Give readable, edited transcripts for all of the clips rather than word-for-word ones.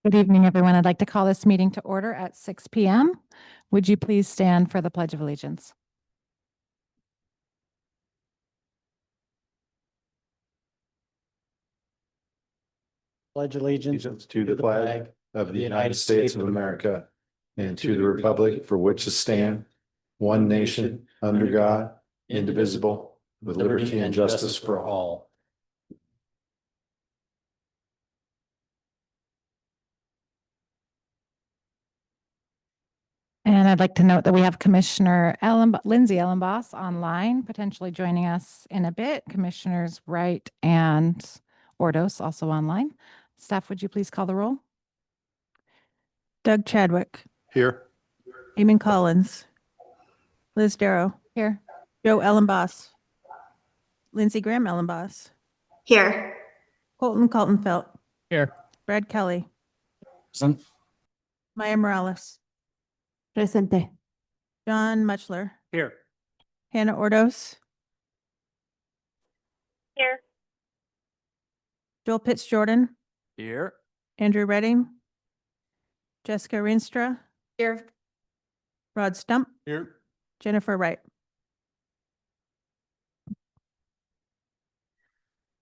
Good evening, everyone. I'd like to call this meeting to order at 6 p.m. Would you please stand for the Pledge of Allegiance? Pledge allegiance to the flag of the United States of America and to the republic for which it stands, one nation, under God, indivisible, with liberty and justice for all. And I'd like to note that we have Commissioner Lindsay Ellenboss online, potentially joining us in a bit. Commissioners Wright and Ordos also online. Staff, would you please call the roll? Doug Chadwick, Here. Eamon Collins, Liz Darrow, Here. Joe Ellenboss, Lindsey Graham Ellenboss, Here. Colton Kaltenfeld, Here. Brad Kelly, Present. Maya Morales, Presente. John Muchler, Here. Hannah Ordos, Here. Joel Pitts Jordan, Here. Andrew Redding, Jessica Rinstra, Here. Rod Stump, Here. Jennifer Wright.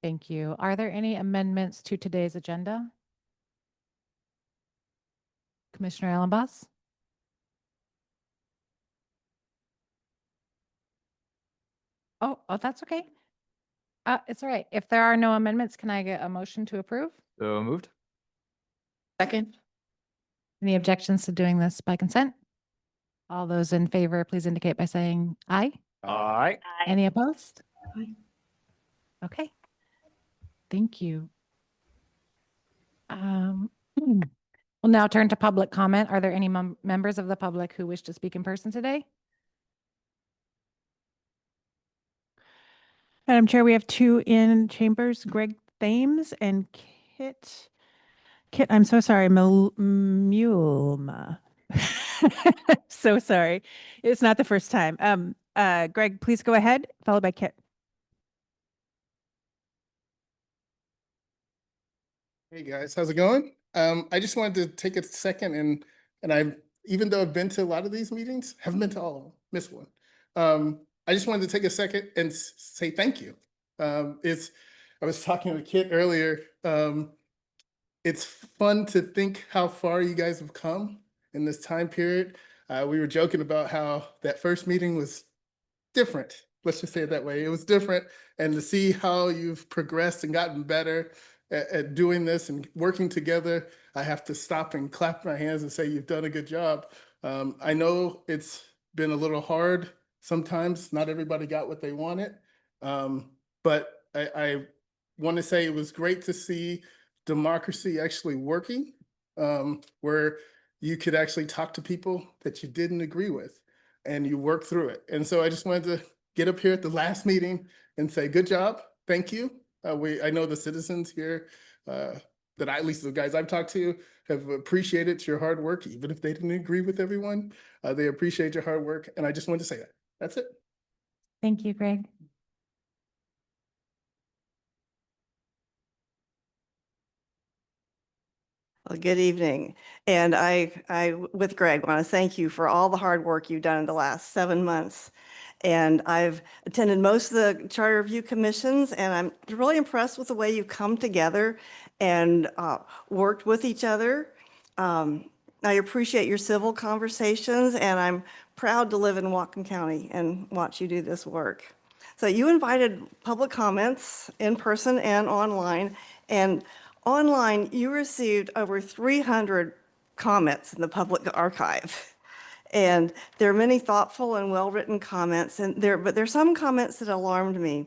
Thank you. Are there any amendments to today's agenda? Commissioner Ellenboss? Oh, that's okay. It's all right. If there are no amendments, can I get a motion to approve? So moved. Second. Any objections to doing this by consent? All those in favor, please indicate by saying aye. Aye. Any opposed? Aye. Okay. Thank you. We'll now turn to public comment. Are there any members of the public who wish to speak in person today? Madam Chair, we have two in chambers, Greg Thames and Kit, I'm so sorry, Mulma. So sorry. It's not the first time. Greg, please go ahead, followed by Kit. Hey guys, how's it going? I just wanted to take a second and I've, even though I've been to a lot of these meetings, haven't been to all of them, missed one. I just wanted to take a second and say thank you. I was talking with Kit earlier. It's fun to think how far you guys have come in this time period. We were joking about how that first meeting was different. Let's just say it that way. It was different, and to see how you've progressed and gotten better at doing this and working together, I have to stop and clap my hands and say you've done a good job. I know it's been a little hard sometimes. Not everybody got what they wanted, but I want to say it was great to see democracy actually working, where you could actually talk to people that you didn't agree with and you work through it. And so I just wanted to get up here at the last meeting and say, good job, thank you. I know the citizens here, that at least the guys I've talked to, have appreciated your hard work, even if they didn't agree with everyone. They appreciate your hard work, and I just wanted to say that. That's it. Thank you, Greg. Well, good evening. And I, with Greg, want to thank you for all the hard work you've done in the last 7 months. And I've attended most of the charter review commissions, and I'm really impressed with the way you've come together and worked with each other. I appreciate your civil conversations, and I'm proud to live in Whatcom County and watch you do this work. So you invited public comments in person and online, and online you received over 300 comments in the public archive. And there are many thoughtful and well-written comments, but there are some comments that alarmed me.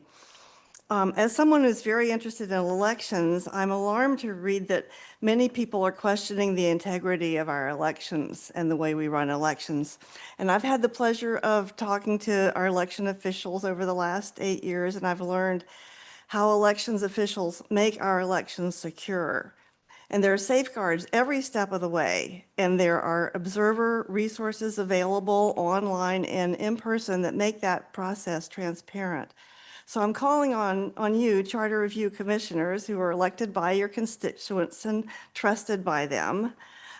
As someone who's very interested in elections, I'm alarmed to read that many people are questioning the integrity of our elections and the way we run elections. And I've had the pleasure of talking to our election officials over the last 8 years, and I've learned how elections officials make our elections secure. And there are safeguards every step of the way, and there are observer resources available online and in person that make that process transparent. So I'm calling on you, Charter Review Commissioners, who are elected by your constituents and trusted by them,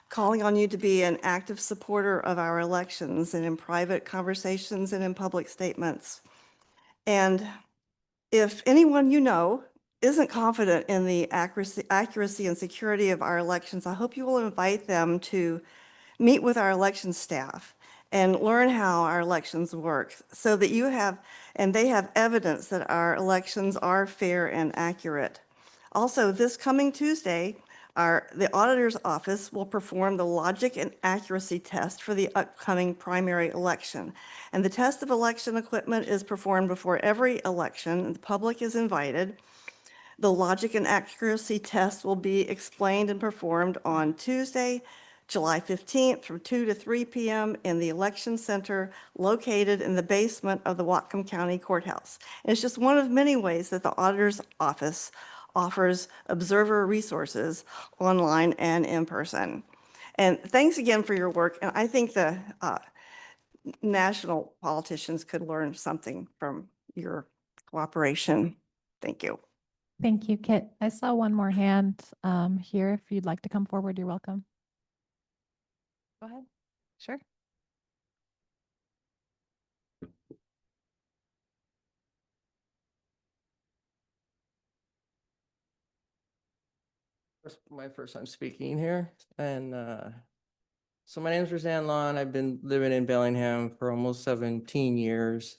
calling on you to be an active supporter of our elections and in private conversations and in public statements. And if anyone you know isn't confident in the accuracy and security of our elections, I hope you will invite them to meet with our election staff and learn how our elections work so that you have, and they have evidence that our elections are fair and accurate. Also, this coming Tuesday, the auditor's office will perform the logic and accuracy test for the upcoming primary election. And the test of election equipment is performed before every election, and the public is invited. The logic and accuracy test will be explained and performed on Tuesday, July 15th from 2 to 3 p.m. in the election center located in the basement of the Whatcom County Courthouse. And it's just one of many ways that the auditor's office offers observer resources online and in person. And thanks again for your work. And I think the national politicians could learn something from your cooperation. Thank you. Thank you, Kit. I saw one more hand here. If you'd like to come forward, you're welcome. Go ahead. Sure. My first time speaking here, and so my name is Roseanne Lawn. I've been living in Bellingham for almost 17 years,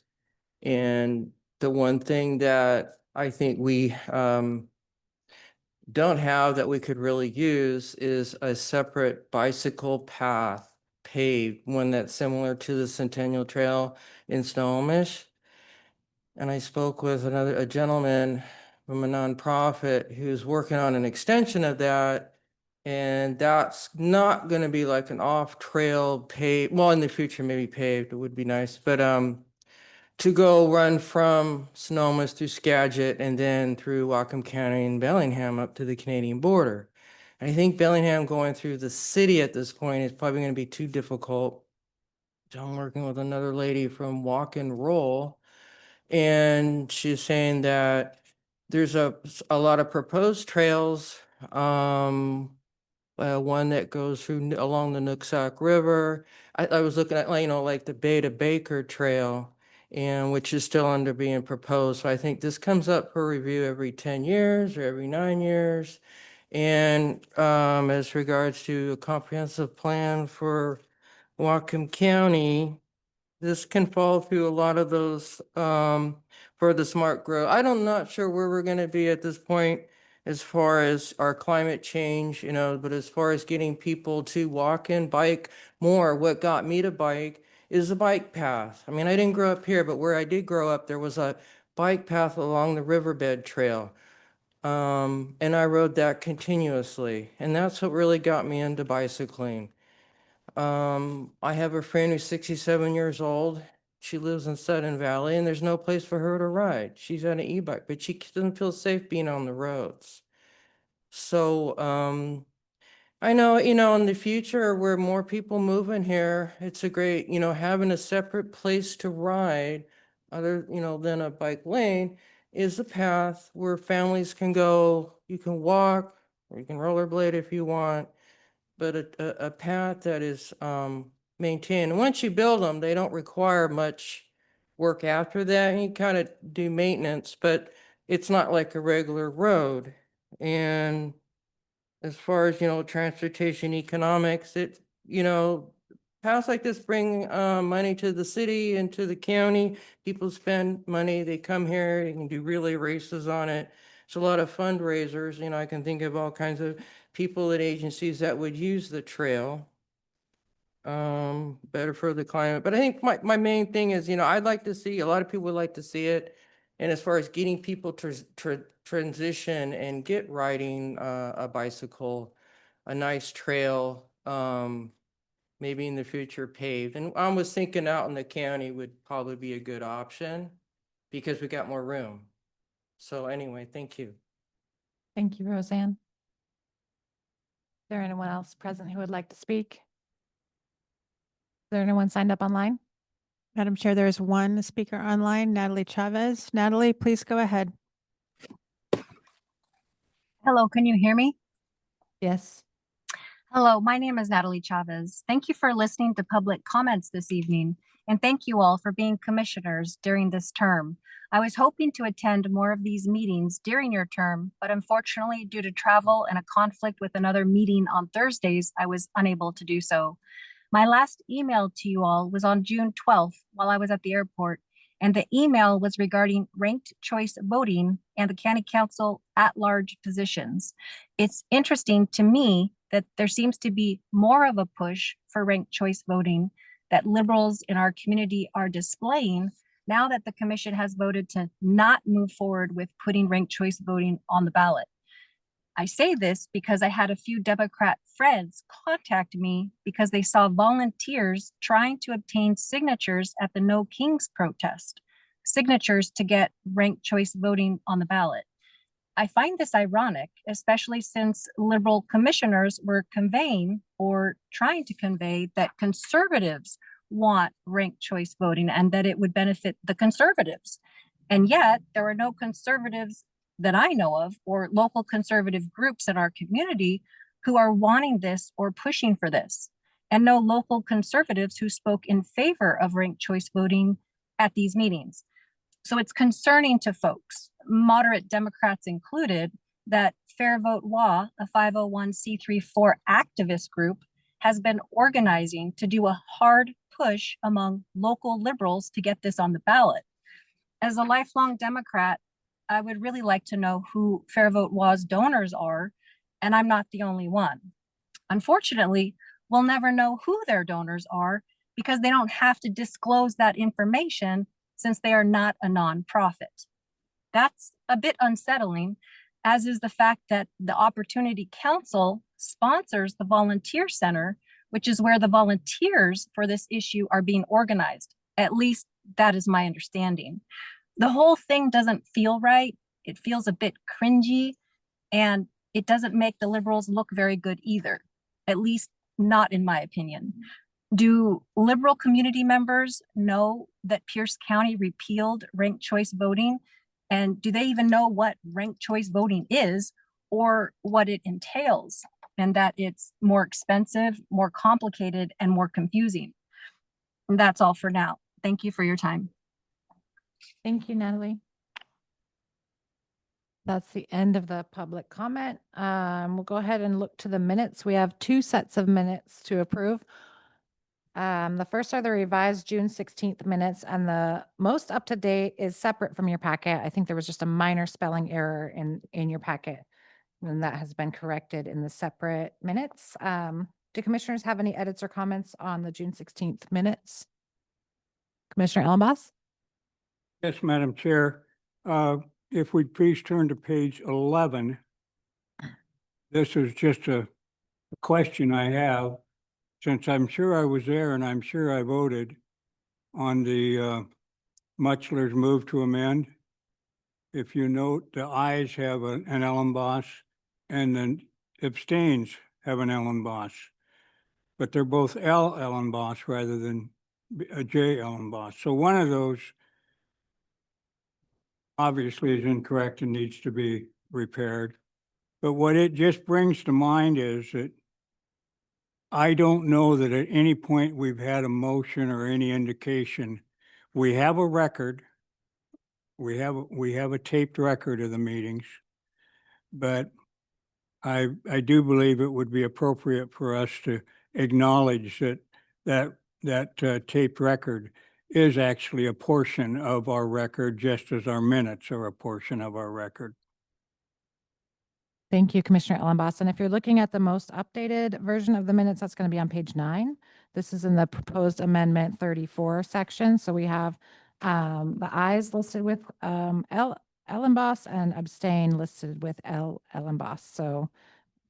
and the one thing that I think we don't have that we could really use is a separate bicycle path paved, one that's similar to the Centennial Trail in Snohomish. And I spoke with a gentleman from a nonprofit who's working on an extension of that. And that's not going to be like an off-trail paved, well, in the future, maybe paved, it would be nice. But to go run from Sonoma through Skagit and then through Whatcom County and Bellingham up to the Canadian border. And I think Bellingham going through the city at this point is probably going to be too difficult. I'm working with another lady from Walk and Roll, and she's saying that there's a lot of proposed trails. One that goes through along the Nooksack River. I was looking at, like the Bay to Baker Trail, and which is still under being proposed. So I think this comes up for review every 10 years or every 9 years. And as regards to a comprehensive plan for Whatcom County, this can fall through a lot of those for the smart growth. I'm not sure where we're going to be at this point as far as our climate change, but as far as getting people to walk and bike more, what got me to bike is a bike path. I mean, I didn't grow up here, but where I did grow up, there was a bike path along the riverbed trail. And I rode that continuously. And that's what really got me into bicycling. I have a friend who's 67 years old. She lives in Sudden Valley, and there's no place for her to ride. She's on an e-bike, but she doesn't feel safe being on the roads. So, I know, in the future where more people move in here, it's a great, having a separate place to ride other, than a bike lane is a path where families can go. You can walk or you can rollerblade if you want, but a path that is maintained. And once you build them, they don't require much work after that. You kind of do maintenance, but it's not like a regular road. And as far as, transportation economics, paths like this bring money to the city and to the county. People spend money, they come here, they can do relay races on it. It's a lot of fundraisers. I can think of all kinds of people and agencies that would use the trail better for the climate. But I think my main thing is, I'd like to see, a lot of people would like to see it. And as far as getting people to transition and get riding a bicycle, a nice trail, maybe in the future paved. And I was thinking out in the county would probably be a good option because we got more room. So anyway, thank you. Thank you, Roseanne. Is there anyone else present who would like to speak? Is there anyone signed up online? Madam Chair, there is one speaker online, Natalie Chavez. Natalie, please go ahead. Hello, can you hear me? Yes. Hello, my name is Natalie Chavez. Thank you for listening to public comments this evening, and thank you all for being commissioners during this term. I was hoping to attend more of these meetings during your term, but unfortunately, due to travel and a conflict with another meeting on Thursdays, I was unable to do so. My last email to you all was on June 12th while I was at the airport, and the email was regarding ranked choice voting and the county council at-large positions. It's interesting to me that there seems to be more of a push for ranked choice voting that liberals in our community are displaying now that the commission has voted to not move forward with putting ranked choice voting on the ballot. I say this because I had a few Democrat friends contact me because they saw volunteers trying to obtain signatures at the No Kings protest, signatures to get ranked choice voting on the ballot. I find this ironic, especially since liberal commissioners were conveying or trying to convey that conservatives want ranked choice voting and that it would benefit the conservatives. And yet there are no conservatives that I know of or local conservative groups in our community who are wanting this or pushing for this, and no local conservatives who spoke in favor of ranked choice voting at these meetings. So it's concerning to folks, moderate Democrats included, that Fair Vote WA, a 501c3 activist group, has been organizing to do a hard push among local liberals to get this on the ballot. As a lifelong Democrat, I would really like to know who Fair Vote WA's donors are, and I'm not the only one. Unfortunately, we'll never know who their donors are because they don't have to disclose that information since they are not a nonprofit. That's a bit unsettling, as is the fact that the Opportunity Council sponsors the Volunteer Center, which is where the volunteers for this issue are being organized. At least that is my understanding. The whole thing doesn't feel right. It feels a bit cringy, and it doesn't make the liberals look very good either, at least not in my opinion. Do liberal community members know that Pierce County repealed ranked choice voting? And do they even know what ranked choice voting is or what it entails? And that it's more expensive, more complicated, and more confusing. And that's all for now. Thank you for your time. Thank you, Natalie. That's the end of the public comment. We'll go ahead and look to the minutes. We have two sets of minutes to approve. The first are the revised June 16th minutes, and the most up to date is separate from your packet. I think there was just a minor spelling error in your packet, and that has been corrected in the separate minutes. Do commissioners have any edits or comments on the June 16th minutes? Commissioner Ellenboss? Yes, Madam Chair. If we'd please turn to page 11. This is just a question I have, since I'm sure I was there and I'm sure I voted on the Mutchler's move to amend. If you note, the ayes have an Ellenboss and then abstains have an Ellenboss. But they're both L Ellenboss rather than a J Ellenboss. So one of those obviously is incorrect and needs to be repaired. But what it just brings to mind is that I don't know that at any point we've had a motion or any indication. We have a record. We have a taped record of the meetings, but I do believe it would be appropriate for us to acknowledge that taped record is actually a portion of our record, just as our minutes are a portion of our record. Thank you, Commissioner Ellenboss. And if you're looking at the most updated version of the minutes, that's going to be on page 9. This is in the proposed amendment 34 section. So we have the ayes listed with L Ellenboss and abstain listed with L Ellenboss. So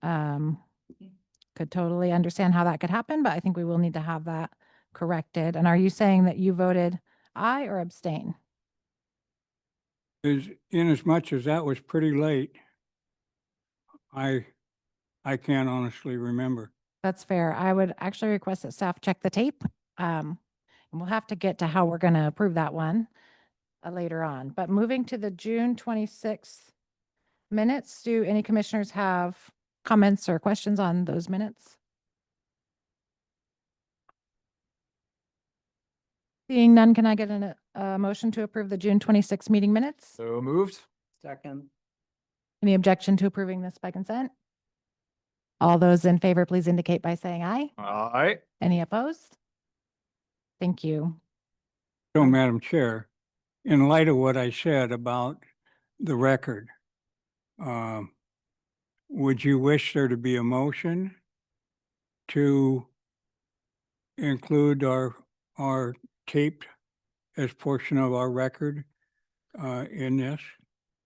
could totally understand how that could happen, but I think we will need to have that corrected. And are you saying that you voted aye or abstain? In as much as that was pretty late, I can't honestly remember. That's fair. I would actually request that staff check the tape. And we'll have to get to how we're going to approve that one later on. But moving to the June 26th minutes, do any commissioners have comments or questions on those minutes? Seeing none, can I get a motion to approve the June 26th meeting minutes? So moved. Second. Any objection to approving this by consent? All those in favor, please indicate by saying aye. Aye. Any opposed? Thank you. So, Madam Chair, in light of what I said about the record, would you wish there to be a motion to include our taped as portion of our record in this?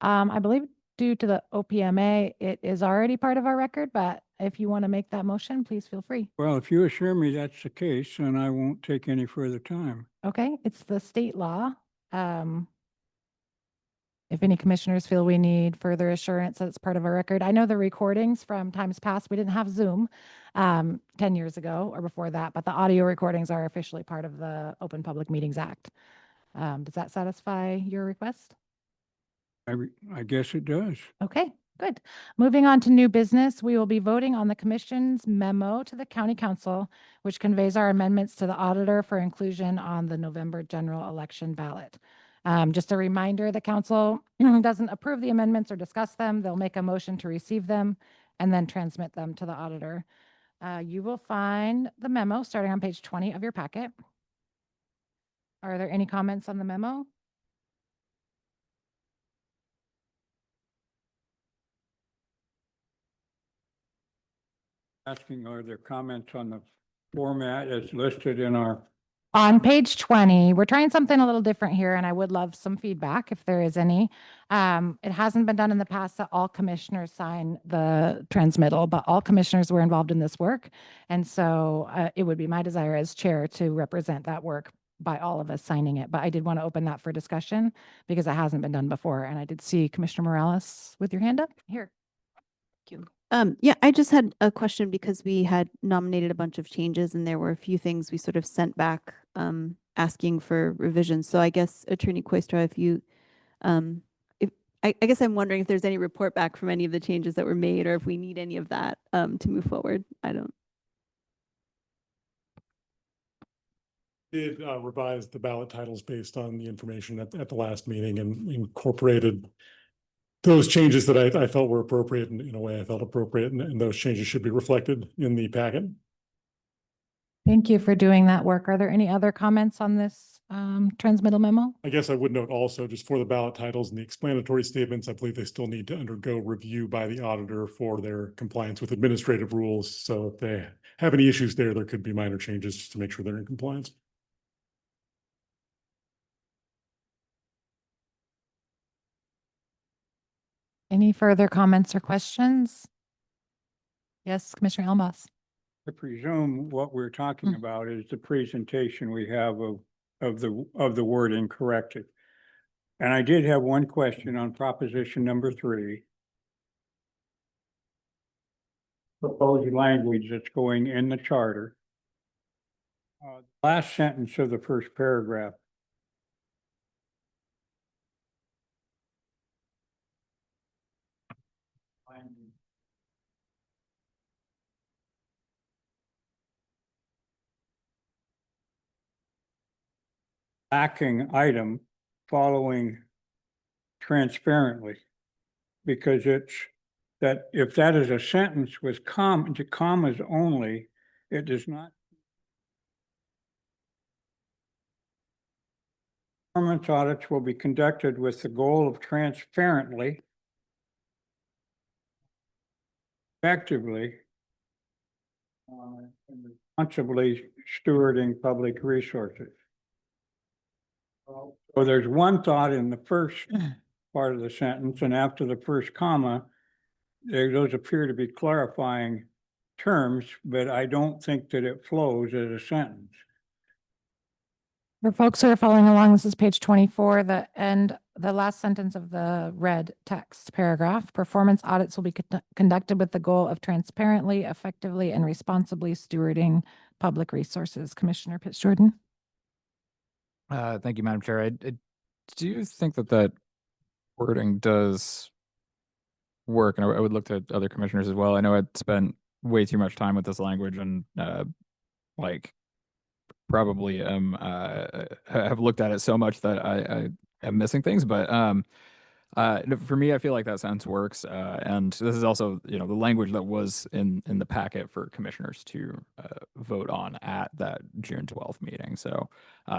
I believe due to the OPMA, it is already part of our record, but if you want to make that motion, please feel free. Well, if you assure me that's the case, then I won't take any further time. Okay, it's the state law. If any commissioners feel we need further assurance that it's part of our record. I know the recordings from times past, we didn't have Zoom 10 years ago or before that, but the audio recordings are officially part of the Open Public Meetings Act. Does that satisfy your request? I guess it does. Okay, good. Moving on to new business, we will be voting on the commission's memo to the county council, which conveys our amendments to the auditor for inclusion on the November general election ballot. Just a reminder, the council doesn't approve the amendments or discuss them. They'll make a motion to receive them and then transmit them to the auditor. You will find the memo starting on page 20 of your packet. Are there any comments on the memo? Asking, are there comments on the format as listed in our? On page 20, we're trying something a little different here, and I would love some feedback if there is any. It hasn't been done in the past that all commissioners sign the transmittal, but all commissioners were involved in this work. And so it would be my desire as chair to represent that work by all of us signing it. But I did want to open that for discussion because it hasn't been done before. And I did see Commissioner Morales with your hand up here. Thank you. Yeah, I just had a question because we had nominated a bunch of changes and there were a few things we sort of sent back asking for revisions. So I guess Attorney Koistra, if you, if I guess I'm wondering if there's any report back from any of the changes that were made or if we need any of that to move forward. I don't. Did revise the ballot titles based on the information at the last meeting and incorporated those changes that I felt were appropriate in a way I felt appropriate, and those changes should be reflected in the packet. Thank you for doing that work. Are there any other comments on this transmittal memo? I guess I would note also just for the ballot titles and the explanatory statements, I believe they still need to undergo review by the auditor for their compliance with administrative rules. So if they have any issues there could be minor changes just to make sure they're in compliance. Any further comments or questions? Yes, Commissioner Elmbas. I presume what we're talking about is the presentation we have of the wording corrected. And I did have one question on proposition number 3. Proposed language that's going in the charter. Last sentence of the first paragraph. Lacking item following transparently, because it's that if that is a sentence with commas only, it does not. Performance audits will be conducted with the goal of transparently, effectively, and responsibly stewarding public resources. So there's one thought in the first part of the sentence, and after the first comma, those appear to be clarifying terms, but I don't think that it flows as a sentence. For folks who are following along, this is page 24, the last sentence of the red text paragraph. Performance audits will be conducted with the goal of transparently, effectively, and responsibly stewarding public resources. Commissioner Pitts Jordan. Thank you, Madam Chair. I do think that that wording does work, and I would look to other commissioners as well. I know I spent way too much time with this language and like probably have looked at it so much that I am missing things. But for me, I feel like that sentence works. And this is also, the language that was in the packet for commissioners to vote on at that June 12th meeting. So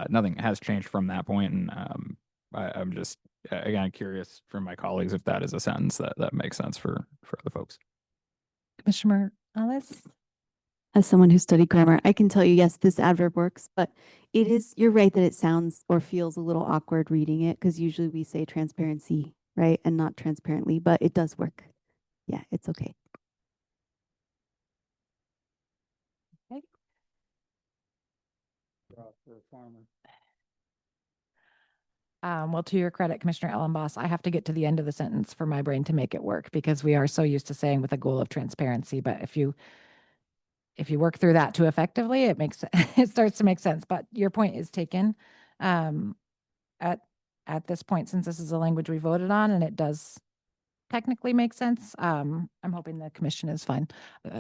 nothing has changed from that point. And I'm just, again, curious from my colleagues if that is a sentence that makes sense for other folks. Commissioner Ellis? As someone who studied grammar, I can tell you, yes, this adverb works, but you're right that it sounds or feels a little awkward reading it because usually we say transparency, right? And not transparently, but it does work. Yeah, it's okay. Okay. Well, to your credit, Commissioner Ellenboss, I have to get to the end of the sentence for my brain to make it work because we are so used to saying with a goal of transparency. But if you work through that too effectively, it makes it starts to make sense. But your point is taken. At this point, since this is a language we voted on and it does technically make sense, I'm hoping the commission is fine.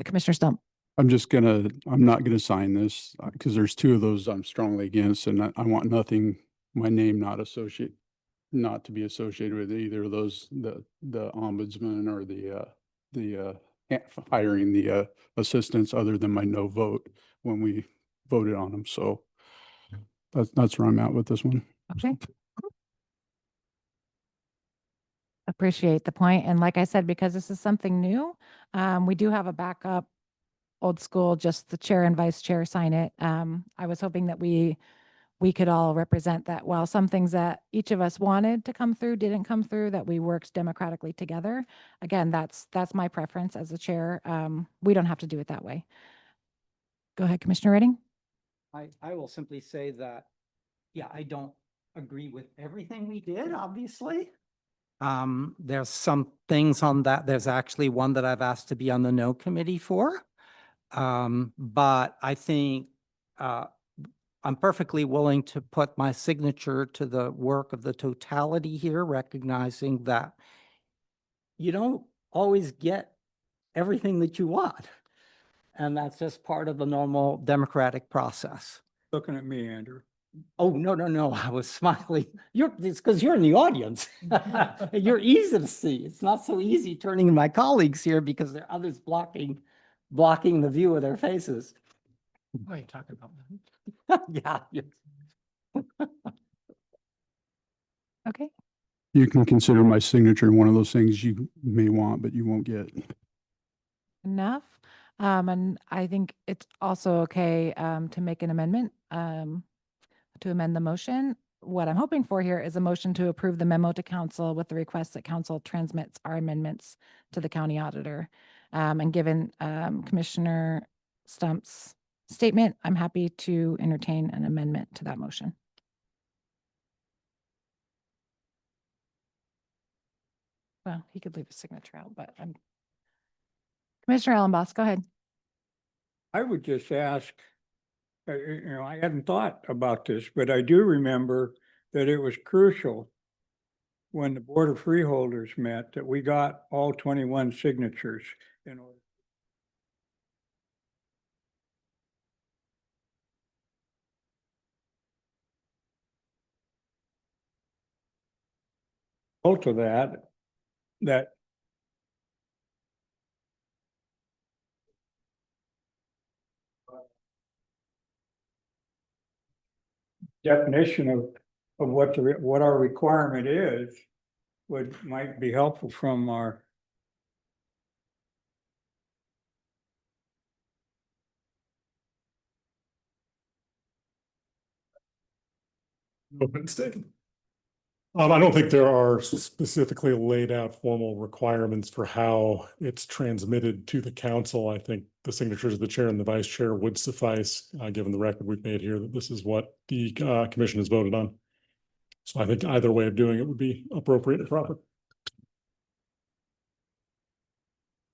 Commissioner Stump. I'm not gonna sign this because there's two of those I'm strongly against, and I want my name not to be associated with either of those, the ombudsman or the hiring the assistants other than my no vote when we voted on them. So that's where I'm at with this one. Okay. Appreciate the point. And like I said, because this is something new, we do have a backup old school, just the chair and vice chair sign it. I was hoping that we could all represent that while some things that each of us wanted to come through didn't come through, that we worked democratically together. Again, that's my preference as the chair. We don't have to do it that way. Go ahead, Commissioner Reding. I will simply say that, yeah, I don't agree with everything we did, obviously. There's some things on that. There's actually one that I've asked to be on the no committee for. But I think I'm perfectly willing to put my signature to the work of the totality here, recognizing that you don't always get everything that you want. And that's just part of the normal democratic process. Looking at me, Andrew. Oh, no, I was smiling. It's because you're in the audience. You're easy to see. It's not so easy turning to my colleagues here because there are others blocking the view of their faces. What are you talking about? Yeah. Okay. You can consider my signature one of those things you may want, but you won't get. Enough. And I think it's also okay to make an amendment to amend the motion. What I'm hoping for here is a motion to approve the memo to council with the request that council transmits our amendments to the county auditor. And given Commissioner Stump's statement, I'm happy to entertain an amendment to that motion. Well, he could leave a signature out, but Commissioner Ellenboss, go ahead. I would just ask, I hadn't thought about this, but I do remember that it was crucial when the Board of Freeholders met that we got all 21 signatures in order. To that definition of what our requirement is might be helpful from our. I don't think there are specifically laid out formal requirements for how it's transmitted to the council. I think the signatures of the chair and the vice chair would suffice, given the record we've made here that this is what the commission has voted on. So I think either way of doing it would be appropriate and proper.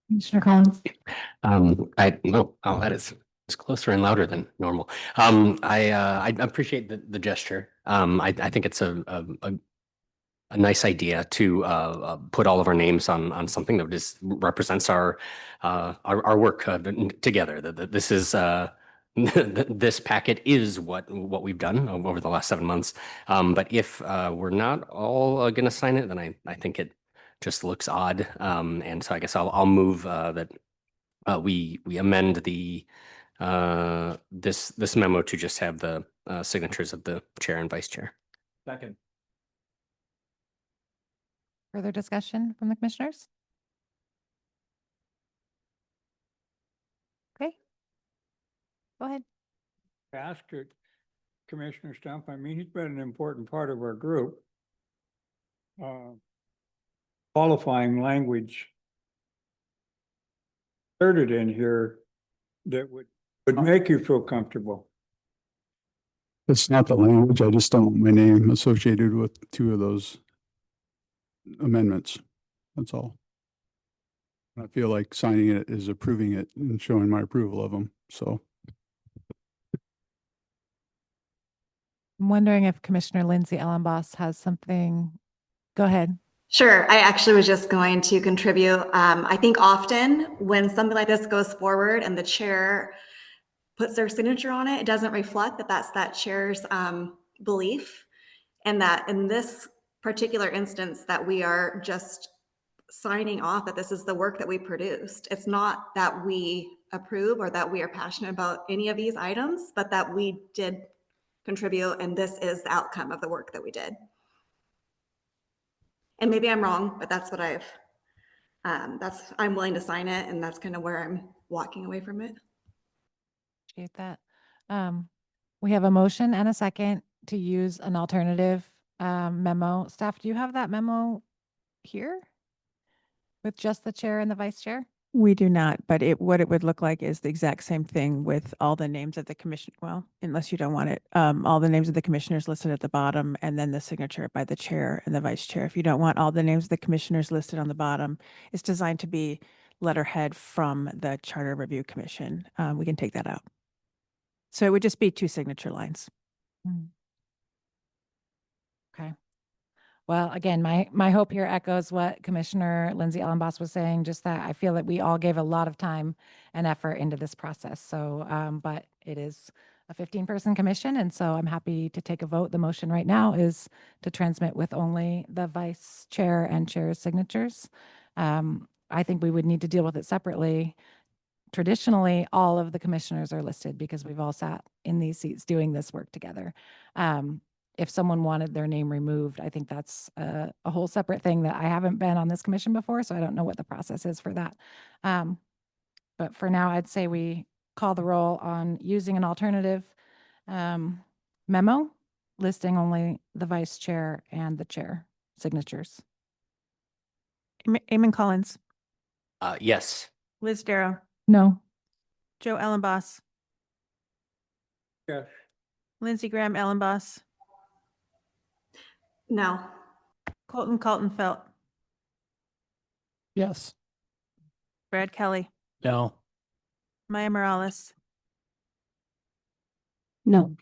Commissioner Collins. I'll let it It's closer and louder than normal. I appreciate the gesture. I think it's a nice idea to put all of our names on something that just represents our work together. This is this packet is what we've done over the last 7 months. But if we're not all going to sign it, then I think it just looks odd. And so I guess I'll move that we amend the this memo to just have the signatures of the chair and vice chair. Second. Further discussion from the commissioners? Okay. Go ahead. Ask it, Commissioner Stump, I mean, he's been an important part of our group. Qualifying language inserted in here that would make you feel comfortable. It's not the language. I just don't want my name associated with two of those amendments. That's all. I feel like signing it is approving it and showing my approval of them. So I'm wondering if Commissioner Lindsay Ellenboss has something. Go ahead. Sure. I actually was just going to contribute. I think often when something like this goes forward and the chair puts their signature on it, it doesn't reflect that that's that chair's belief. And that in this particular instance that we are just signing off that this is the work that we produced. It's not that we approve or that we are passionate about any of these items, but that we did contribute and this is the outcome of the work that we did. And maybe I'm wrong, but that's what I'm willing to sign it and that's kind of where I'm walking away from it. Appreciate that. We have a motion and a second to use an alternative memo. Staff, do you have that memo here with just the chair and the vice chair? We do not, but what it would look like is the exact same thing with all the names of the commission. Well, unless you don't want it, all the names of the commissioners listed at the bottom and then the signature by the chair and the vice chair. If you don't want all the names of the commissioners listed on the bottom, it's designed to be letterhead from the Charter Review Commission. We can take that out. So it would just be 2 signature lines. Okay. Well, again, my hope here echoes what Commissioner Lindsay Ellenboss was saying, just that I feel that we all gave a lot of time and effort into this process. So, but it is a 15-person commission, and so I'm happy to take a vote. The motion right now is to transmit with only the vice chair and chair's signatures. I think we would need to deal with it separately. Traditionally, all of the commissioners are listed because we've all sat in these seats doing this work together. If someone wanted their name removed, I think that's a whole separate thing that I haven't been on this commission before, so I don't know what the process is for that. But for now, I'd say we call the roll on using an alternative memo, listing only the vice chair and the chair signatures. Eamon Collins, Yes. Liz Darrow, No. Joe Ellenboss, Yes. Lindsey Graham Ellenboss, No. Colton Kaltenfeld, Yes. Brad Kelly, No. Maya Morales, No.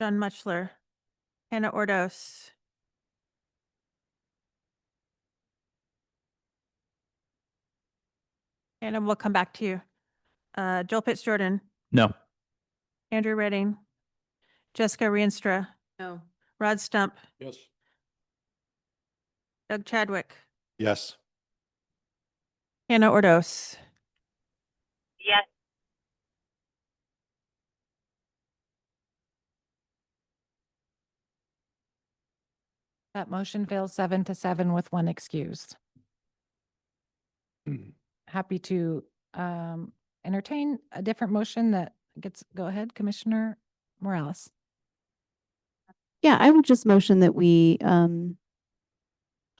John Muchler, Hannah Ordos, and we'll come back to you. Joel Pitts Jordan, No. Andrew Redding, Jessica Rienstra, No. Rod Stump, Yes. Doug Chadwick, Yes. Hannah Ordos. Yes. That motion fails 7-7 with 1 excused. Happy to entertain a different motion that go ahead, Commissioner Morales. Yeah, I would just motion that we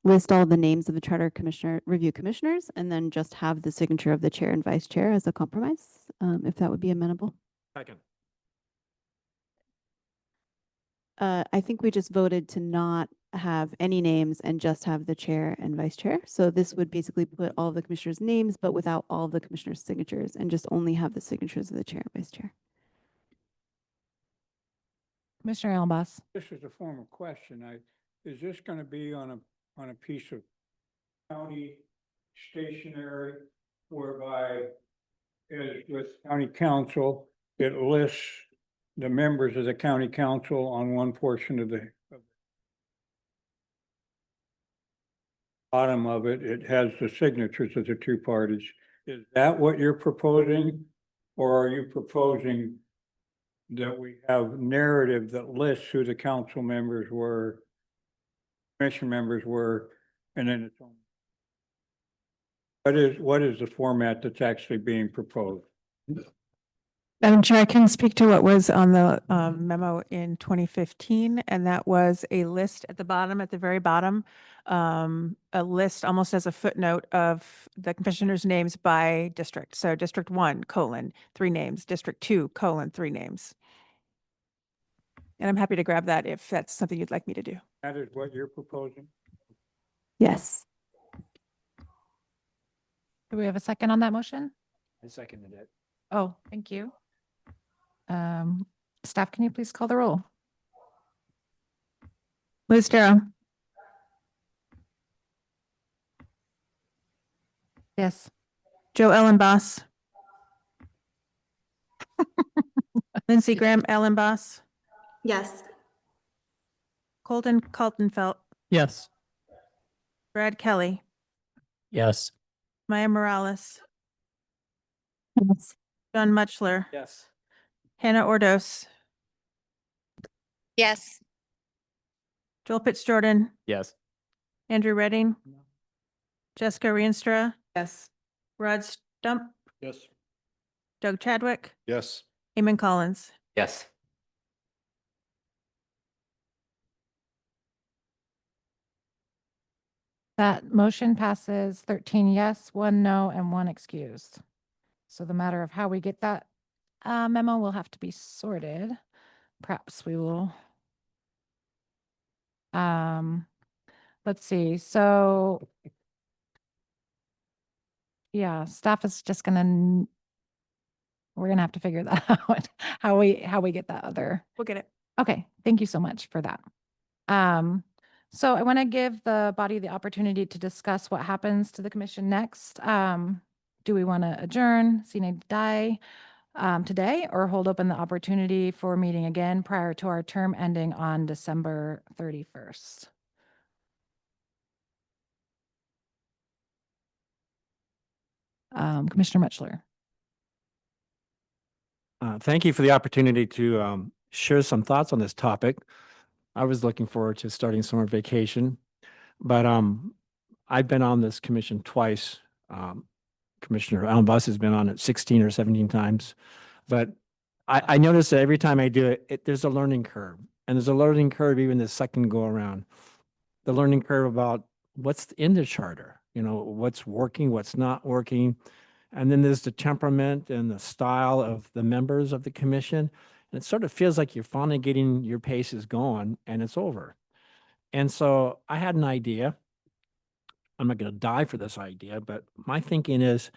list all the names of the Charter Review Commissioners and then just have the signature of the chair and vice chair as a compromise, if that would be amenable. Second. I think we just voted to not have any names and just have the chair and vice chair. So this would basically put all of the commissioners' names, but without all of the commissioners' signatures, and just only have the signatures of the chair and vice chair. Commissioner Ellenboss. This is a formal question. Is this going to be on a piece of county stationery whereby, as with county council, it lists the members of the county council on one portion of the bottom of it, it has the signatures of the two parties. Is that what you're proposing? Or are you proposing that we have narrative that lists who the council members were, commission members were, and then it's on? What is the format that's actually being proposed? Madam Chair, I can speak to what was on the memo in 2015, and that was a list at the bottom, at the very bottom, a list almost as a footnote of the commissioners' names by district. So District 1, 3 names, District 2, 3 names. And I'm happy to grab that if that's something you'd like me to do. That is what you're proposing? Yes. Do we have a second on that motion? I seconded it. Oh, thank you. Staff, can you please call the roll? Liz Darrow, Yes. Joe Ellenboss, Lindsey Graham Ellenboss, Yes. Colton Kaltenfeld, Yes. Brad Kelly, Yes. Maya Morales, Yes. John Mutchler, Yes. Hannah Ordos, Yes. Joel Pitts Jordan, Yes. Andrew Redding, Jessica Rienstra, Yes. Rod Stump, Yes. Doug Chadwick, Yes. Eamon Collins. Yes. That motion passes 13 yes, 1 no, and 1 excused. So the matter of how we get that memo will have to be sorted. Perhaps we will. Let's see. So yeah, staff is just gonna, we're gonna have to figure that out, how we get that other. We'll get it. Okay, thank you so much for that. So I want to give the body the opportunity to discuss what happens to the commission next. Do we want to adjourn, sine die, today, or hold open the opportunity for meeting again prior to our term ending on December 31st? Commissioner Mutchler. Thank you for the opportunity to share some thoughts on this topic. I was looking forward to starting summer vacation, but I've been on this commission twice. Commissioner Ellenboss has been on it 16 or 17 times, but I noticed that every time I do it, there's a learning curve, and there's a learning curve even the second go around. The learning curve about what's in the charter, what's working, what's not working. And then there's the temperament and the style of the members of the commission. And it sort of feels like you're finally getting your paces going and it's over. And so I had an idea. I'm not going to die for this idea, but my thinking is,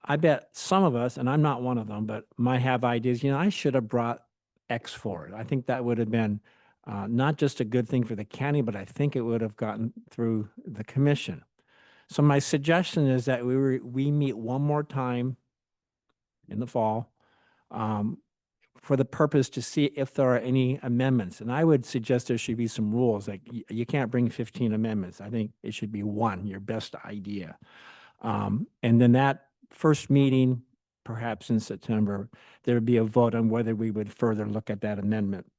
I bet some of us, and I'm not one of them, but might have ideas, I should have brought X forward. I think that would have been not just a good thing for the county, but I think it would have gotten through the commission. So my suggestion is that we meet one more time in the fall for the purpose to see if there are any amendments. And I would suggest there should be some rules, like you can't bring 15 amendments. I think it should be one, your best idea. And then that first meeting, perhaps in September, there would be a vote on whether we would further look at that amendment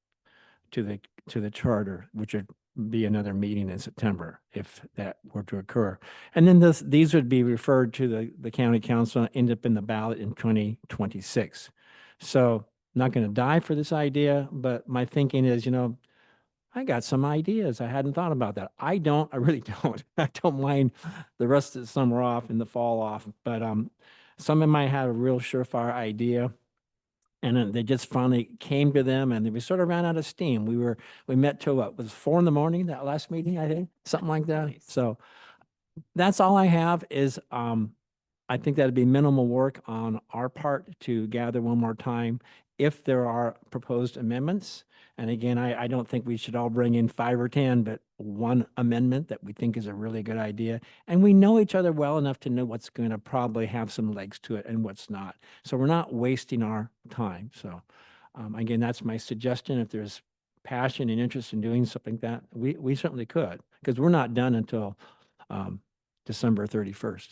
to the charter, which would be another meeting in September if that were to occur. And then these would be referred to the county council and end up in the ballot in 2026. So not going to die for this idea, but my thinking is, I got some ideas. I hadn't thought about that. I really don't. I don't mind the rest of the summer off and the fall off, but someone might have a real surefire idea. And then they just finally came to them and we sort of ran out of steam. We met till what, was 4 a.m. that last meeting, I think, something like that. So that's all I have is, I think that'd be minimal work on our part to gather one more time if there are proposed amendments. And again, I don't think we should all bring in 5 or 10, but one amendment that we think is a really good idea. And we know each other well enough to know what's going to probably have some legs to it and what's not. So we're not wasting our time. So again, that's my suggestion. If there's passion and interest in doing something like that, we certainly could, because we're not done until December 31st.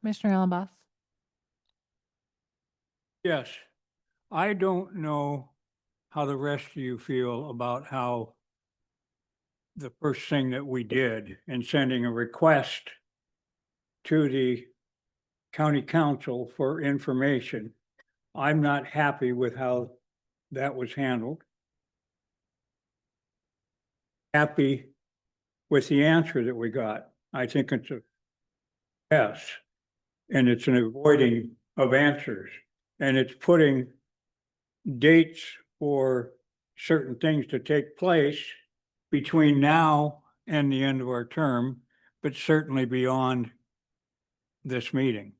Commissioner Ellenboss? Yes, I don't know how the rest of you feel about how the first thing that we did in sending a request to the county council for information. I'm not happy with how that was handled. Happy with the answer that we got. I think it's a yes, and it's an avoiding of answers, and it's putting dates for certain things to take place between now and the end of our term, but certainly beyond this meeting.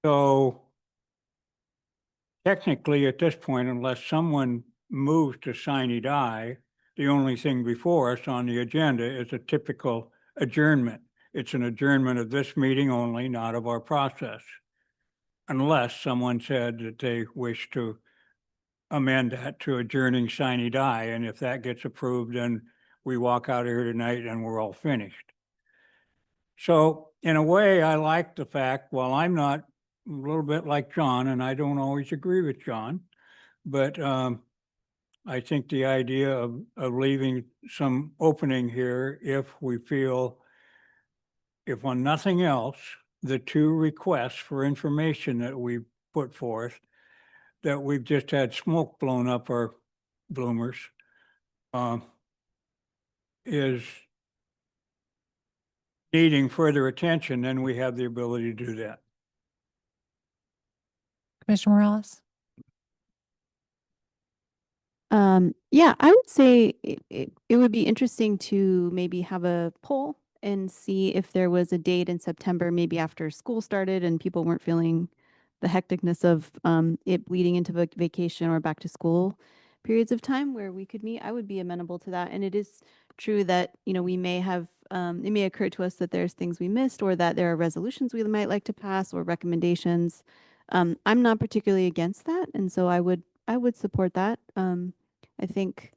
So technically at this point, unless someone moves to sine die, the only thing before us on the agenda is a typical adjournment. It's an adjournment of this meeting only, not of our process. Unless someone said that they wish to amend that to adjourning sine die, and if that gets approved, then we walk out of here tonight and we're all finished. So in a way, I like the fact, while I'm not a little bit like John, and I don't always agree with John, but I think the idea of leaving some opening here if we feel, if on nothing else, the 2 requests for information that we put forth, that we've just had smoke blown up our bloomers, is needing further attention, then we have the ability to do that. Commissioner Morales? Yeah, I would say it would be interesting to maybe have a poll and see if there was a date in September, maybe after school started and people weren't feeling the hecticness of it bleeding into vacation or back to school periods of time where we could meet. I would be amenable to that. And it is true that, we may have, it may occur to us that there's things we missed or that there are resolutions we might like to pass or recommendations. I'm not particularly against that. And so I would support that. I think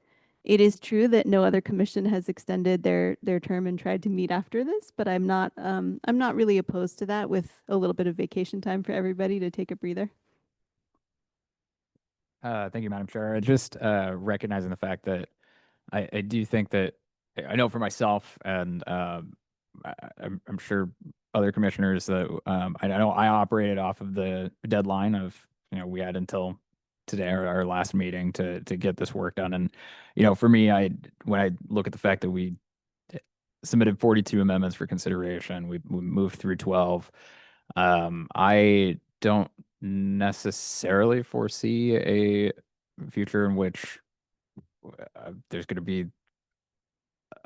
it is true that no other commission has extended their term and tried to meet after this, but I'm not really opposed to that, with a little bit of vacation time for everybody to take a breather. Thank you, Madam Chair. Just recognizing the fact that I do think that I know for myself, and I'm sure other commissioners that I know I operated off of the deadline of, we had until today, our last meeting, to get this work done. And for me, when I look at the fact that we submitted 42 amendments for consideration, we moved through 12. I don't necessarily foresee a future in which there's going to be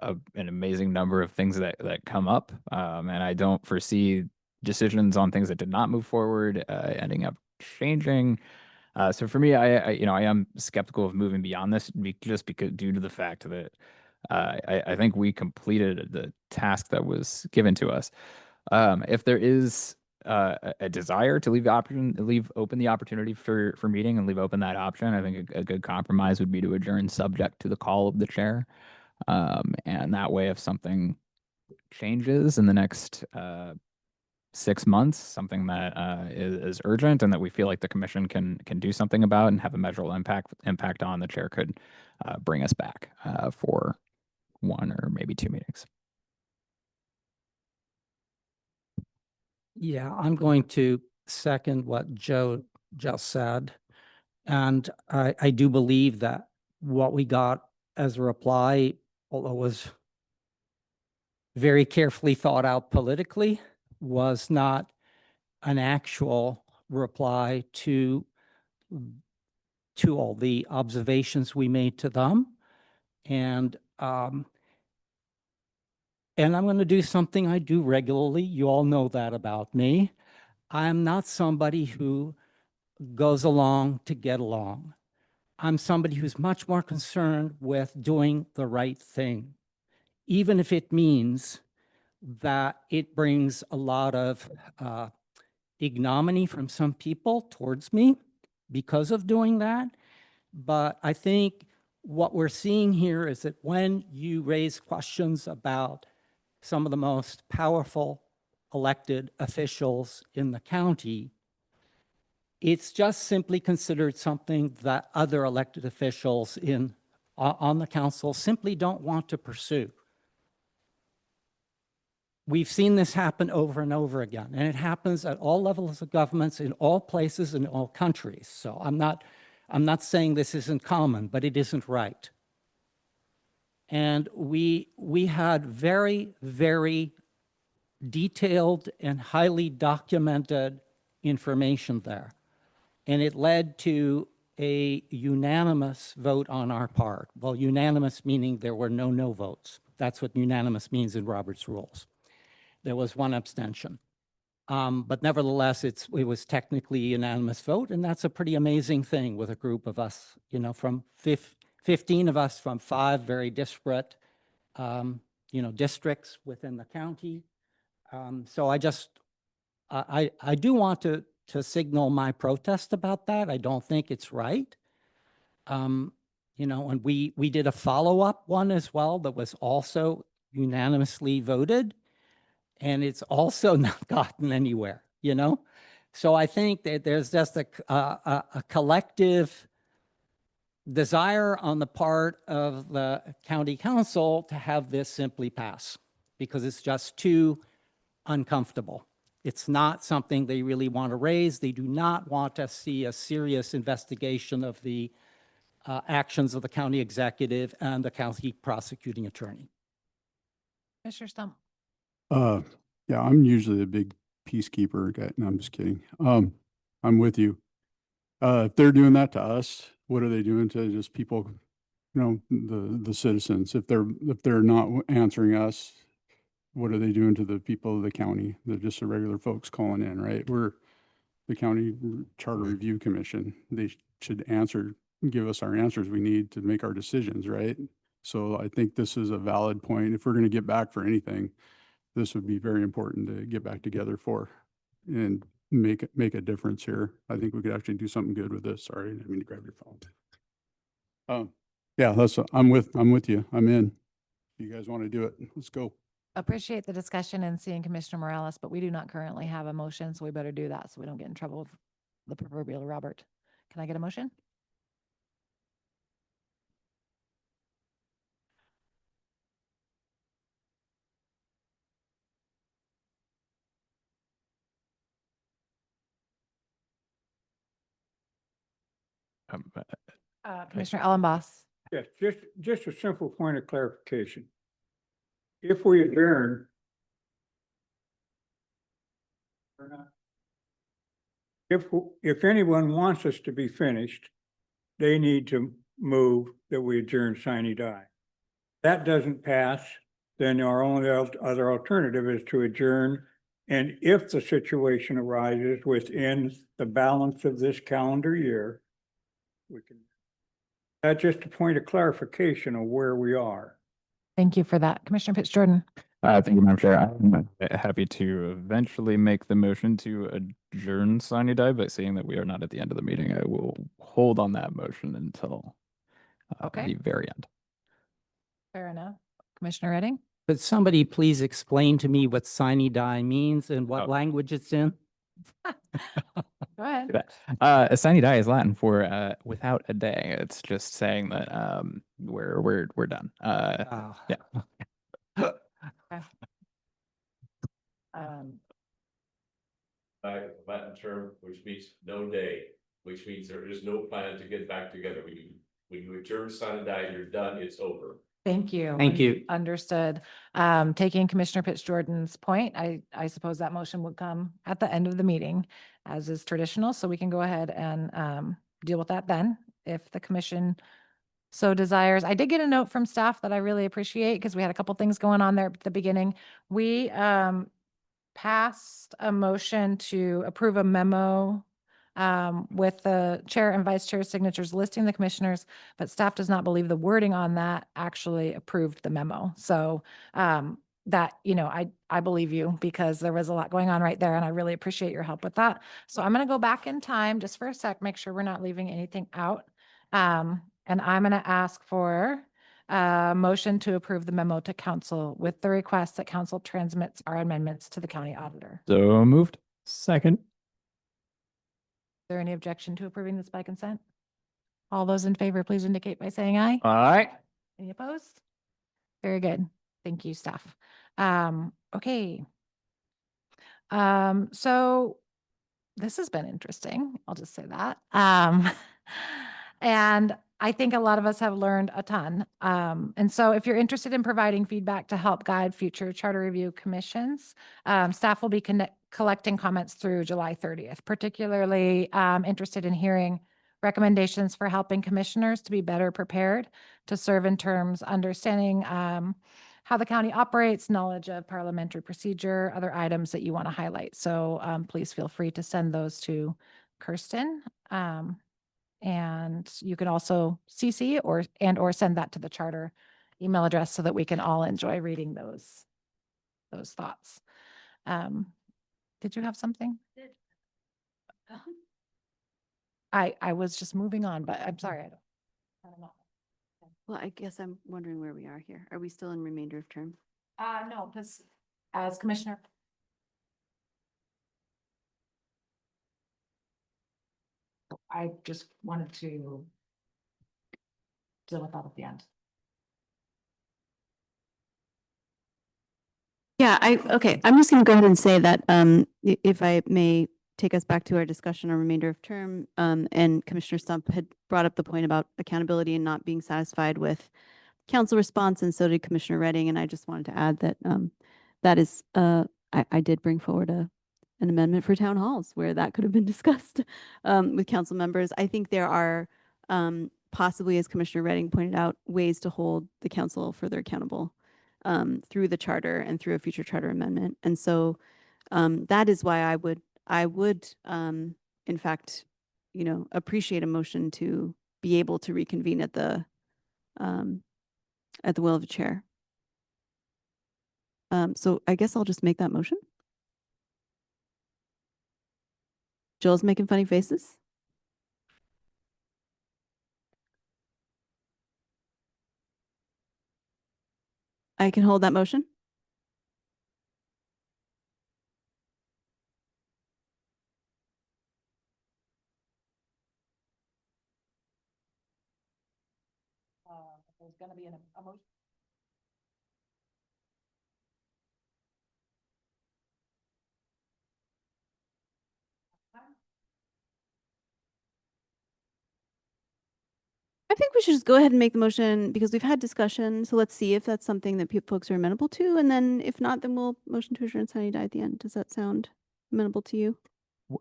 an amazing number of things that come up, and I don't foresee decisions on things that did not move forward ending up changing. So for me, I am skeptical of moving beyond this, just because, due to the fact that I think we completed the task that was given to us. If there is a desire to leave open the opportunity for meeting and leave open that option, I think a good compromise would be to adjourn subject to the call of the chair. And that way, if something changes in the next 6 months, something that is urgent and that we feel like the commission can do something about and have a measurable impact on, the chair could bring us back for 1 or maybe 2 meetings. Yeah, I'm going to second what Joe just said. And I do believe that what we got as a reply, although it was very carefully thought out politically, was not an actual reply to all the observations we made to them. And I'm going to do something I do regularly. You all know that about me. I'm not somebody who goes along to get along. I'm somebody who's much more concerned with doing the right thing, even if it means that it brings a lot of ignominy from some people towards me because of doing that. But I think what we're seeing here is that when you raise questions about some of the most powerful elected officials in the county, it's just simply considered something that other elected officials on the council simply don't want to pursue. We've seen this happen over and over again, and it happens at all levels of governments in all places in all countries. So I'm not saying this isn't common, but it isn't right. And we had very, very detailed and highly documented information there. And it led to a unanimous vote on our part. Well, unanimous meaning there were no votes. That's what unanimous means in Robert's rules. There was one abstention. But nevertheless, it was technically a unanimous vote, and that's a pretty amazing thing with a group of us, from 15 of us from 5 very disparate, districts within the county. So I do want to signal my protest about that. I don't think it's right. And we did a follow-up one as well that was also unanimously voted, and it's also not gotten anywhere, So I think that there's just a collective desire on the part of the county council to have this simply pass because it's just too uncomfortable. It's not something they really want to raise. They do not want to see a serious investigation of the actions of the county executive and the county prosecuting attorney. Commissioner Stump. Yeah, I'm usually a big peacekeeper guy. No, I'm just kidding. I'm with you. If they're doing that to us, what are they doing to just people, the citizens? If they're not answering us, what are they doing to the people of the county? They're just the regular folks calling in, right? We're the County Charter Review Commission. They should give us our answers we need to make our decisions, right? So I think this is a valid point. If we're going to get back for anything, this would be very important to get back together for and make a difference here. I think we could actually do something good with this. Sorry, I didn't mean to grab your phone. Yeah, I'm with you. I'm in. If you guys want to do it, let's go. Appreciate the discussion and seeing Commissioner Morales, but we do not currently have a motion, so we better do that so we don't get in trouble with the proverbial Robert. Can I get a motion? Commissioner Ellenboss. Yes, just a simple point of clarification. If we adjourn, if anyone wants us to be finished, they need to move that we adjourn sine die. That doesn't pass, then our only other alternative is to adjourn. And if the situation arises within the balance of this calendar year, we can. That's just a point of clarification of where we are. Thank you for that. Commissioner Pitts-Jordan. Thank you, Madam Chair. I'm happy to eventually make the motion to adjourn sine die, but seeing that we are not at the end of the meeting, I will hold on that motion until the very end. Fair enough. Commissioner Redding. Could somebody please explain to me what sine die means and what language it's in? Go ahead. Sine die is Latin for without a day. It's just saying that we're done. Yeah. Latin term, which means no day, which means there is no plan to get back together. When you adjourn sine die, you're done. It's over. Thank you. Thank you. Understood. Taking Commissioner Pitts Jordan's point, I suppose that motion would come at the end of the meeting, as is traditional, so we can go ahead and deal with that then, if the commission so desires. I did get a note from staff that I really appreciate, because we had a couple things going on there at the beginning. We passed a motion to approve a memo with the chair and vice chair signatures listing the commissioners, but staff does not believe the wording on that actually approved the memo. So that, I believe you, because there was a lot going on right there, and I really appreciate your help with that. So I'm going to go back in time just for a sec, make sure we're not leaving anything out. And I'm going to ask for a motion to approve the memo to council with the request that council transmits our amendments to the county auditor. So moved. Second. Is there any objection to approving this by consent? All those in favor, please indicate by saying aye. Aye. Any opposed? Very good. Thank you, staff. Okay. So this has been interesting. I'll just say that. And I think a lot of us have learned a ton. And so if you're interested in providing feedback to help guide future charter review commissions, staff will be collecting comments through July 30th, particularly interested in hearing recommendations for helping commissioners to be better prepared to serve in terms understanding how the county operates, knowledge of parliamentary procedure, other items that you want to highlight. So please feel free to send those to Kirsten. And you can also CC or send that to the charter email address so that we can all enjoy reading those thoughts. Did you have something? I was just moving on, but I'm sorry. I don't know. Well, I guess I'm wondering where we are here. Are we still in remainder of term? No, because as commissioner. I just wanted to deal with that at the end. Yeah, okay. I'm just gonna go ahead and say that, if I may take us back to our discussion on remainder of term, and Commissioner Stump had brought up the point about accountability and not being satisfied with council response, and so did Commissioner Redding, and I just wanted to add that, that is, I did bring forward an amendment for town halls where that could have been discussed, with council members. I think there are, possibly, as Commissioner Redding pointed out, ways to hold the council further accountable through the charter and through a future charter amendment. And so that is why I would in fact, appreciate a motion to be able to reconvene at the will of the chair. So I guess I'll just make that motion. Joel's making funny faces. I can hold that motion. There's going to be a motion. I think we should just go ahead and make the motion because we've had discussion. So let's see if that's something that folks are amenable to. And then if not, then we'll motion to adjourn and sine die at the end. Does that sound amenable to you?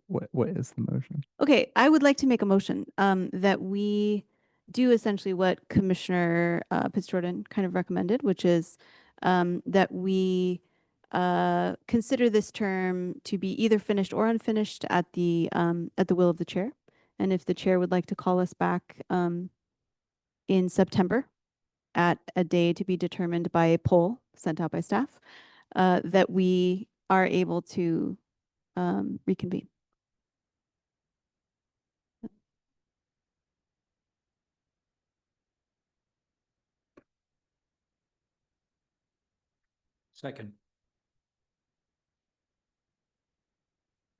What is the motion? Okay, I would like to make a motion that we do essentially what Commissioner Pitts Jordan kind of recommended, which is that we consider this term to be either finished or unfinished at the will of the chair. And if the chair would like to call us back in September at a day to be determined by a poll sent out by staff, that we are able to reconvene. Second.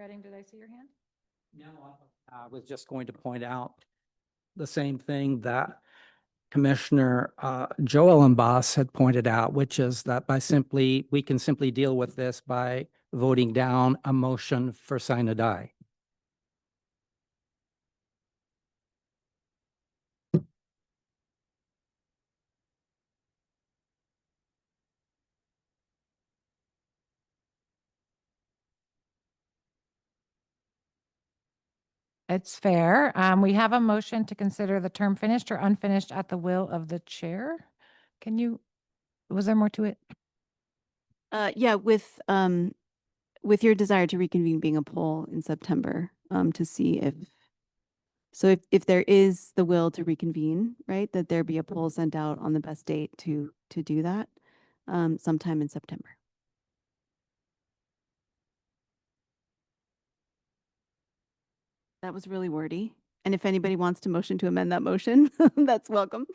Redding, did I see your hand? No, I was just going to point out the same thing that Commissioner Joe Ellenboss had pointed out, which is that we can simply deal with this by voting down a motion for sine die. It's fair. We have a motion to consider the term finished or unfinished at the will of the chair. Was there more to it? Yeah, with your desire to reconvene being a poll in September, to see if there is the will to reconvene, right, that there be a poll sent out on the best date to do that, sometime in September. That was really wordy. And if anybody wants to motion to amend that motion, that's welcome.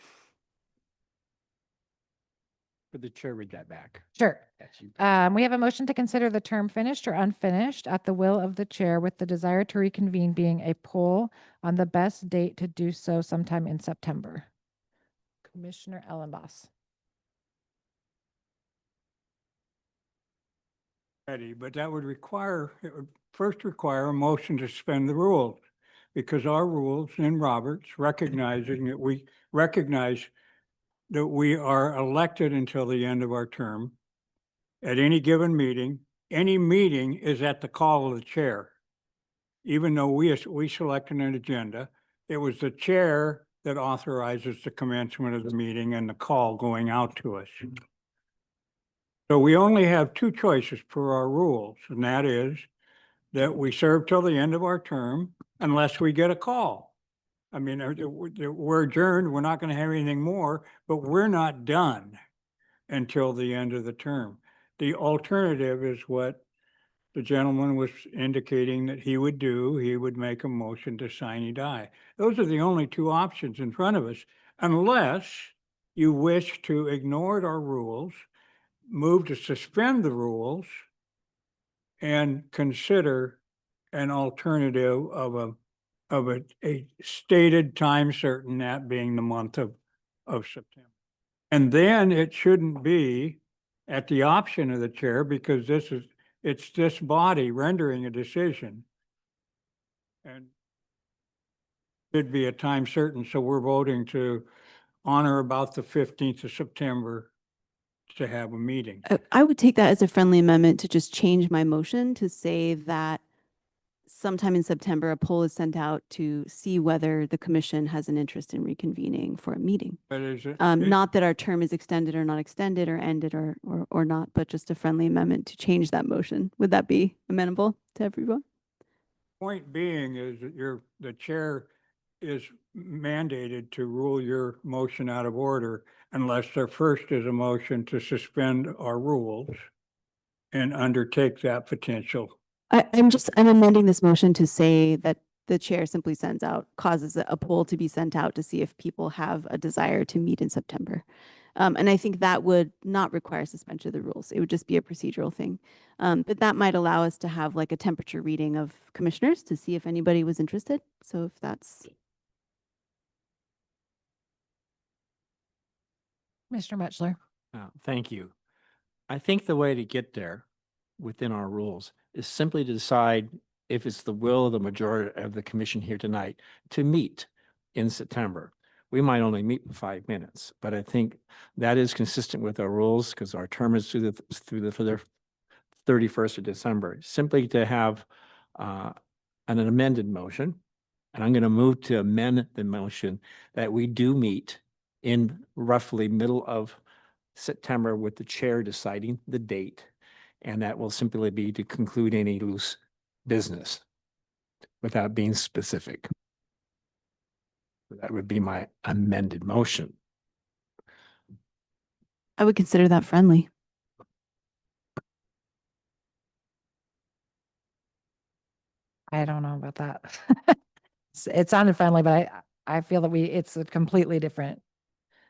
Could the chair read that back? Sure. That's you. We have a motion to consider the term finished or unfinished at the will of the chair with the desire to reconvene being a poll on the best date to do so sometime in September. Commissioner Ellenboss. Ready, but that would require, it would first require a motion to suspend the rules. Because our rules in Roberts recognizing that we recognize that we are elected until the end of our term. At any given meeting, any meeting is at the call of the chair. Even though we select an agenda, it was the chair that authorizes the commencement of the meeting and the call going out to us. So we only have two choices per our rules, and that is that we serve till the end of our term unless we get a call. I mean, we're adjourned, we're not going to have anything more, but we're not done until the end of the term. The alternative is what the gentleman was indicating that he would do. He would make a motion to sine die. Those are the only two options in front of us, unless you wish to ignore our rules, move to suspend the rules, and consider an alternative of a stated time certain, that being the month of September. And then it shouldn't be at the option of the chair, because it's this body rendering a decision. And should be a time certain, so we're voting to honor about the 15th of September to have a meeting. I would take that as a friendly amendment to just change my motion to say that sometime in September, a poll is sent out to see whether the commission has an interest in reconvening for a meeting. But is it, Not that our term is extended or not extended or ended or not, but just a friendly amendment to change that motion. Would that be amenable to everyone? point being is that the chair is mandated to rule your motion out of order unless there first is a motion to suspend our rules and undertake that potential. I'm amending this motion to say that the chair simply causes a poll to be sent out to see if people have a desire to meet in September. And I think that would not require suspension of the rules. It would just be a procedural thing. But that might allow us to have like a temperature reading of commissioners to see if anybody was interested. So if that's. Mr. Metzler. Thank you. I think the way to get there within our rules is simply to decide if it's the will of the majority of the commission here tonight to meet in September. We might only meet for 5 minutes, but I think that is consistent with our rules because our term is through the 31st of December. Simply to have an amended motion, and I'm going to move to amend the motion that we do meet in roughly middle of September with the chair deciding the date, and that will simply be to conclude any loose business without being specific. That would be my amended motion. I would consider that friendly. I don't know about that. It sounded friendly, but I feel that it's a completely different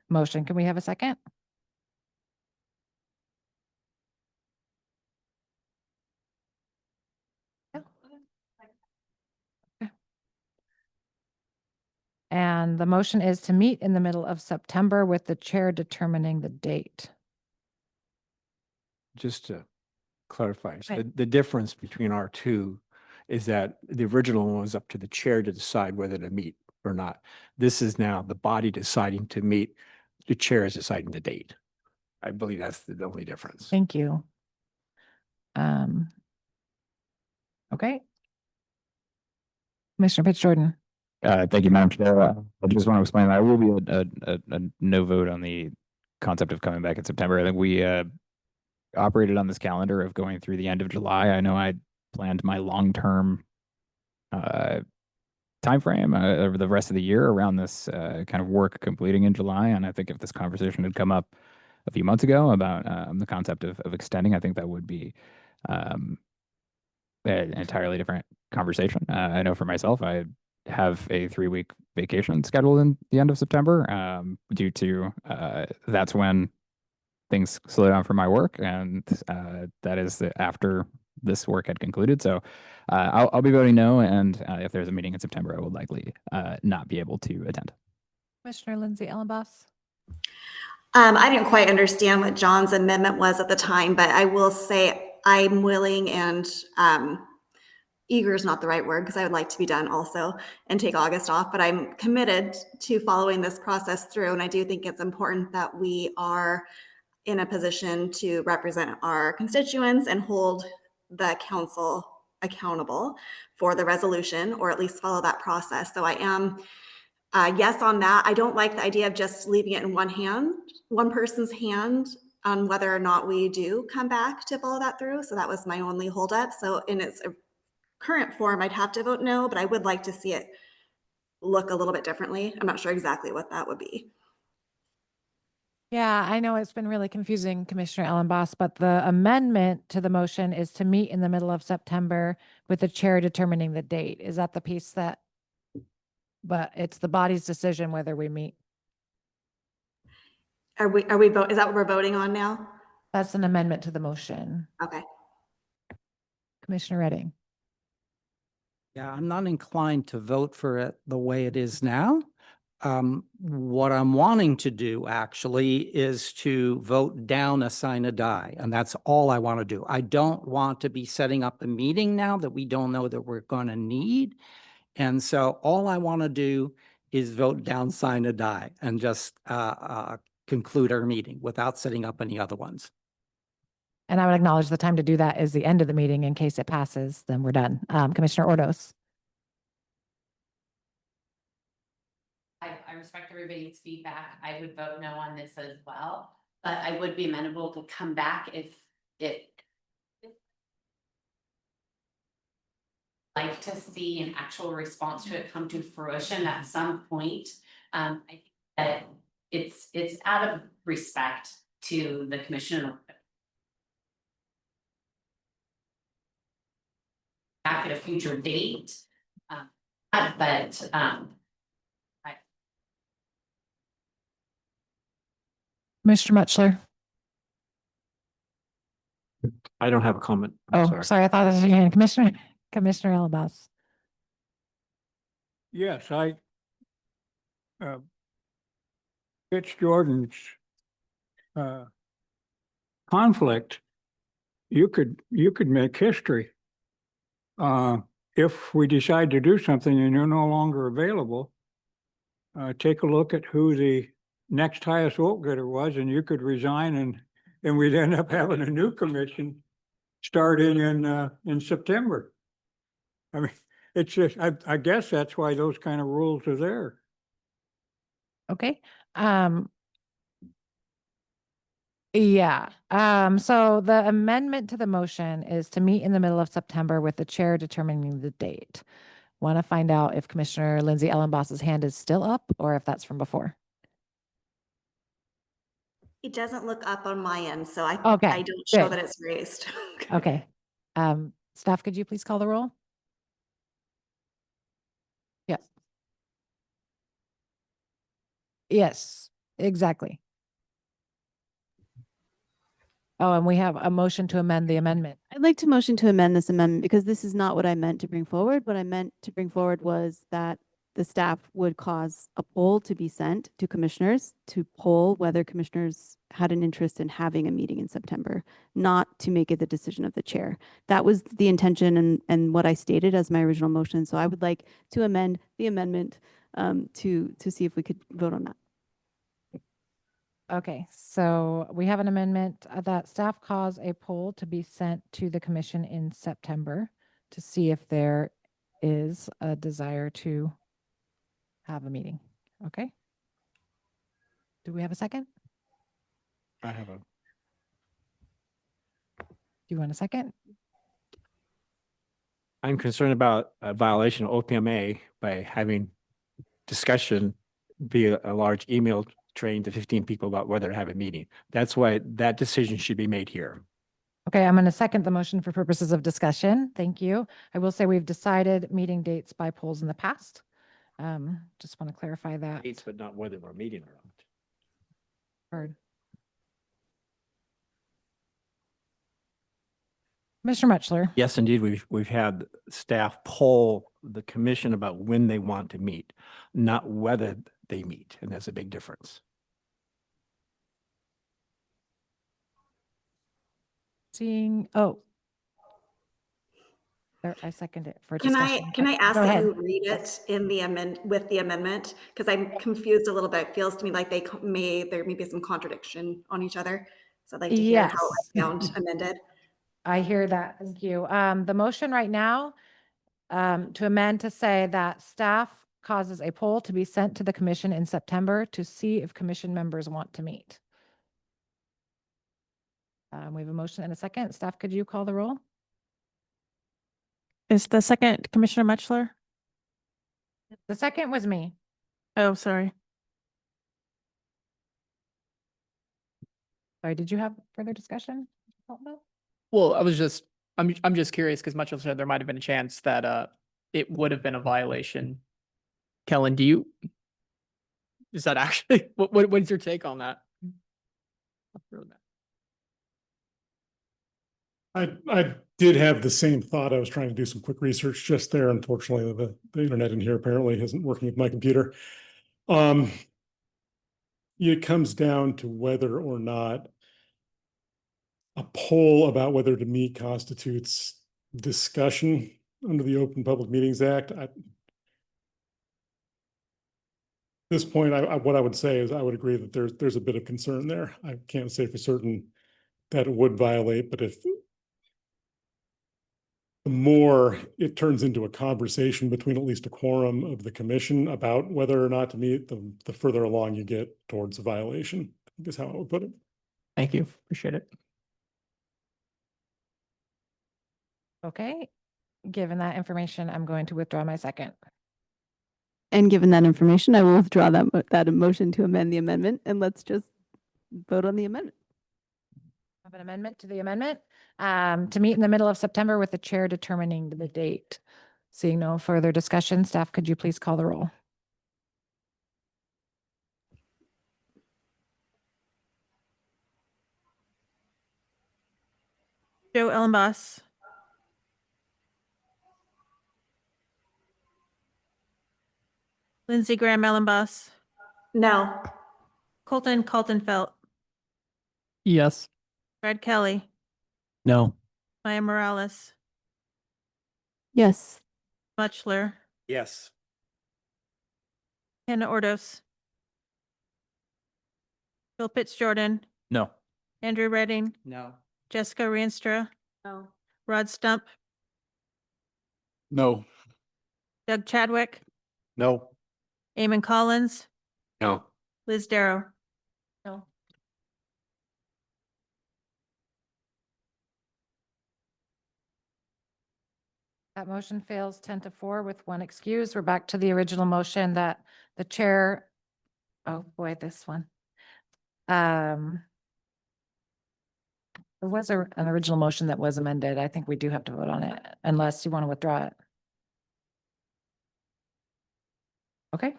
motion. Can we have a second? And the motion is to meet in the middle of September with the chair determining the date. Just to clarify, so Right. the difference between our two is that the original one was up to the chair to decide whether to meet or not. This is now the body deciding to meet, the chair is deciding the date. I believe that's the only difference. Thank you. Okay. Commissioner Pitts Jordan. Thank you, Madam Chair. I just want to explain that I will be a no vote on the concept of coming back in September. I think we operated on this calendar of going through the end of July. I know I planned my long-term timeframe over the rest of the year around this kind of work completing in July. And I think if this conversation had come up a few months ago about the concept of extending, I think that would be an entirely different conversation. I know for myself, I have a 3-week vacation scheduled in the end of September due to that's when things slow down for my work, and that is after this work had concluded. So I'll be voting no, and if there's a meeting in September, I will likely not be able to attend. Commissioner Lindsay Ellenboss. I didn't quite understand what John's amendment was at the time, but I will say I'm willing and eager is not the right word because I would like to be done also and take August off, but I'm committed to following this process through. And I do think it's important that we are in a position to represent our constituents and hold the council accountable for the resolution, or at least follow that process. So I am yes on that. I don't like the idea of just leaving it in one person's hand on whether or not we do come back to follow that through. So that was my only holdup. So in its current form, I'd have to vote no, but I would like to see it look a little bit differently. I'm not sure exactly what that would be. Yeah, I know it's been really confusing, Commissioner Ellenboss, but the amendment to the motion is to meet in the middle of September with the chair determining the date. Is that the piece that, but it's the body's decision whether we meet? Are we vote? Is that what we're voting on now? That's an amendment to the motion. Okay. Commissioner Redding. Yeah, I'm not inclined to vote for it the way it is now. What I'm wanting to do actually is to vote down a sine die, and that's all I want to do. I don't want to be setting up a meeting now that we don't know that we're going to need. And so all I want to do is vote down sine die and just conclude our meeting without setting up any other ones. And I would acknowledge the time to do that is the end of the meeting. In case it passes, then we're done. Commissioner Ordos. I respect everybody's feedback. I would vote no on this as well, but I would be amenable to come back if like to see an actual response to it come to fruition at some point. I think that it's out of respect to the commission. Back at a future date, but Mr. Mutchler. I don't have a comment. Oh, sorry. I thought that was your hand. Commissioner Ellenboss. Yes, Pitts Jordan's conflict, you could make history. If we decide to do something and you're no longer available, take a look at who the next highest vote getter was, and you could resign, and we'd end up having a new commission starting in September. I mean, it's just, I guess that's why those kind of rules are there. Okay. Yeah. So the amendment to the motion is to meet in the middle of September with the chair determining the date. Want to find out if Commissioner Lindsay Ellenboss's hand is still up or if that's from before. It doesn't look up on my end, so I don't show good. that it's raised. Okay. Staff, could you please call the roll? Yes. Yes, exactly. Oh, and we have a motion to amend the amendment. I'd like to motion to amend this amendment because this is not what I meant to bring forward. What I meant to bring forward was that the staff would cause a poll to be sent to commissioners to poll whether commissioners had an interest in having a meeting in September, not to make it the decision of the chair. That was the intention and what I stated as my original motion. So I would like to amend the amendment to see if we could vote on that. Okay, so we have an amendment that staff cause a poll to be sent to the commission in September to see if they're is a desire to have a meeting. Okay. Do we have a second? I have a. Do you want a second? I'm concerned about a violation of OPMA by having discussion via a large email train to 15 people about whether to have a meeting. That's why that decision should be made here. Okay, I'm going to second the motion for purposes of discussion. Thank you. I will say we've decided meeting dates by polls in the past. Just want to clarify that. Dates, but not whether we're meeting or not. Heard. Mr. Mutchler. Yes, indeed, we've had staff poll the commission about when they want to meet, not whether they meet, and that's a big difference. Seeing, oh. There, I second it for Can discussion. I ask Go that ahead. you read it in the with the amendment? Because I'm confused a little bit. It feels to me like there may be some contradiction on each other. So I'd like to hear how Yes. it sound amended. I hear that. Thank you. The motion right now, to amend to say that staff causes a poll to be sent to the commission in September to see if commission members want to meet. We have a motion and a second. Staff, could you call the roll? Is the second Commissioner Mutchler? The second was me. Oh, sorry. Sorry, did you have further discussion? Well, I'm just curious because Mutchler said there might have been a chance that it would have been a violation. Kellen, is that actually what is your take on that? I did have the same thought. I was trying to do some quick research just there. Unfortunately, the internet in here apparently isn't working with my computer. It comes down to whether or not a poll about whether to meet constitutes discussion under the Open Public Meetings Act. At this point, what I would say is I would agree that there's a bit of concern there. I can't say for certain that it would violate, but if the more it turns into a conversation between at least a quorum of the commission about whether or not to meet, the further along you get towards a violation, I think is how I would put it. Thank you. Appreciate it. Okay. Given that information, I'm going to withdraw my second. And given that information, I will withdraw that motion to amend the amendment, and let's just vote on the amendment. Have an amendment to the amendment to meet in the middle of September with the chair determining the date. Seeing no further discussion, staff, could you please call the roll? Joe Ellenboss. Lindsey Graham Ellenboss. No. Colton Kaltenfeld. Yes. Brad Kelly. No. Maya Morales. Yes. Mutchler. Yes. Hannah Ordos. Bill Pitts-Jordan. No. Andrew Redding. No. Jessica Rienstra. No. Rod Stump. No. Doug Chadwick. No. Eamon Collins. No. Liz Darrow. No. That motion fails 10-4 with one excuse. We're back to the original motion that the chair, oh boy, this one. There was an original motion that was amended. I think we do have to vote on it unless you want to withdraw it. Okay,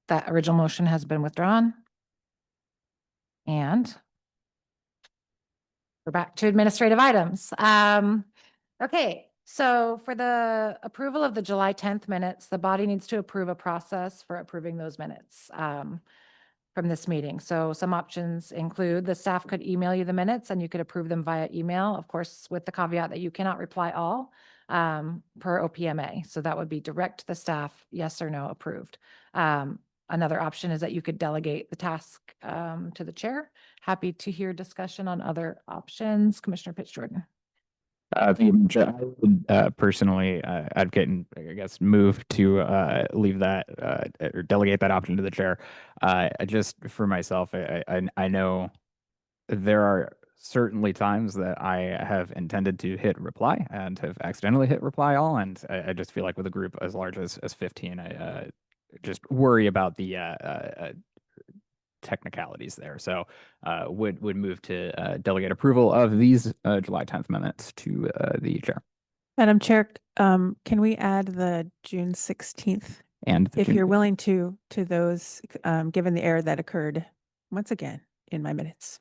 that original motion has been withdrawn. And we're back to administrative items. Okay, so for the approval of the July 10th minutes, the body needs to approve a process for approving those minutes from this meeting. So some options include the staff could email you the minutes and you could approve them via email, of course, with the caveat that you cannot reply all per OPMA. So that would be direct to the staff, yes or no, approved. Another option is that you could delegate the task to the chair. Happy to hear discussion on other options. Commissioner Pitts-Jordan. I would personally advocate and I guess move to leave that or delegate that option to the chair. Just for myself, I know there are certainly times that I have intended to hit reply and have accidentally hit reply all, and I just feel like with a group as large as 15, I just worry about the technicalities there. So would move to delegate approval of these July 10th minutes to the chair. Madam Chair, can we add the June 16th? And the If June you're willing to those, given the error that occurred once again in my minutes.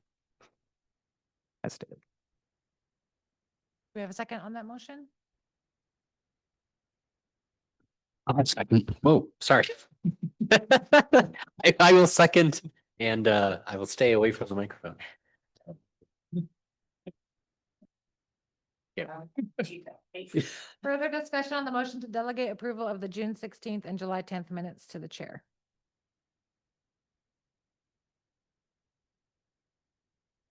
as stated. Do we have a second on that motion? I'll second. Whoa, sorry. I will second, and I will stay away from the microphone. Yeah. Further discussion on the motion to delegate approval of the June 16th and July 10th minutes to the chair.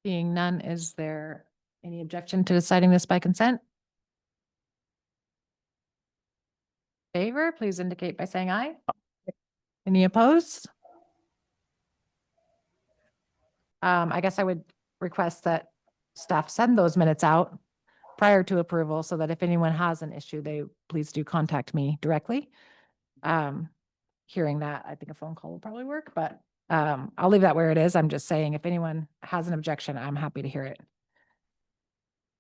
Being none, is there any objection to deciding this by consent? Favor, please indicate by saying aye. Any opposed? I guess I would request that staff send those minutes out prior to approval so that if anyone has an issue, they please do contact me directly. Hearing that, I think a phone call will probably work, but I'll leave that where it is. I'm just saying if anyone has an objection, I'm happy to hear it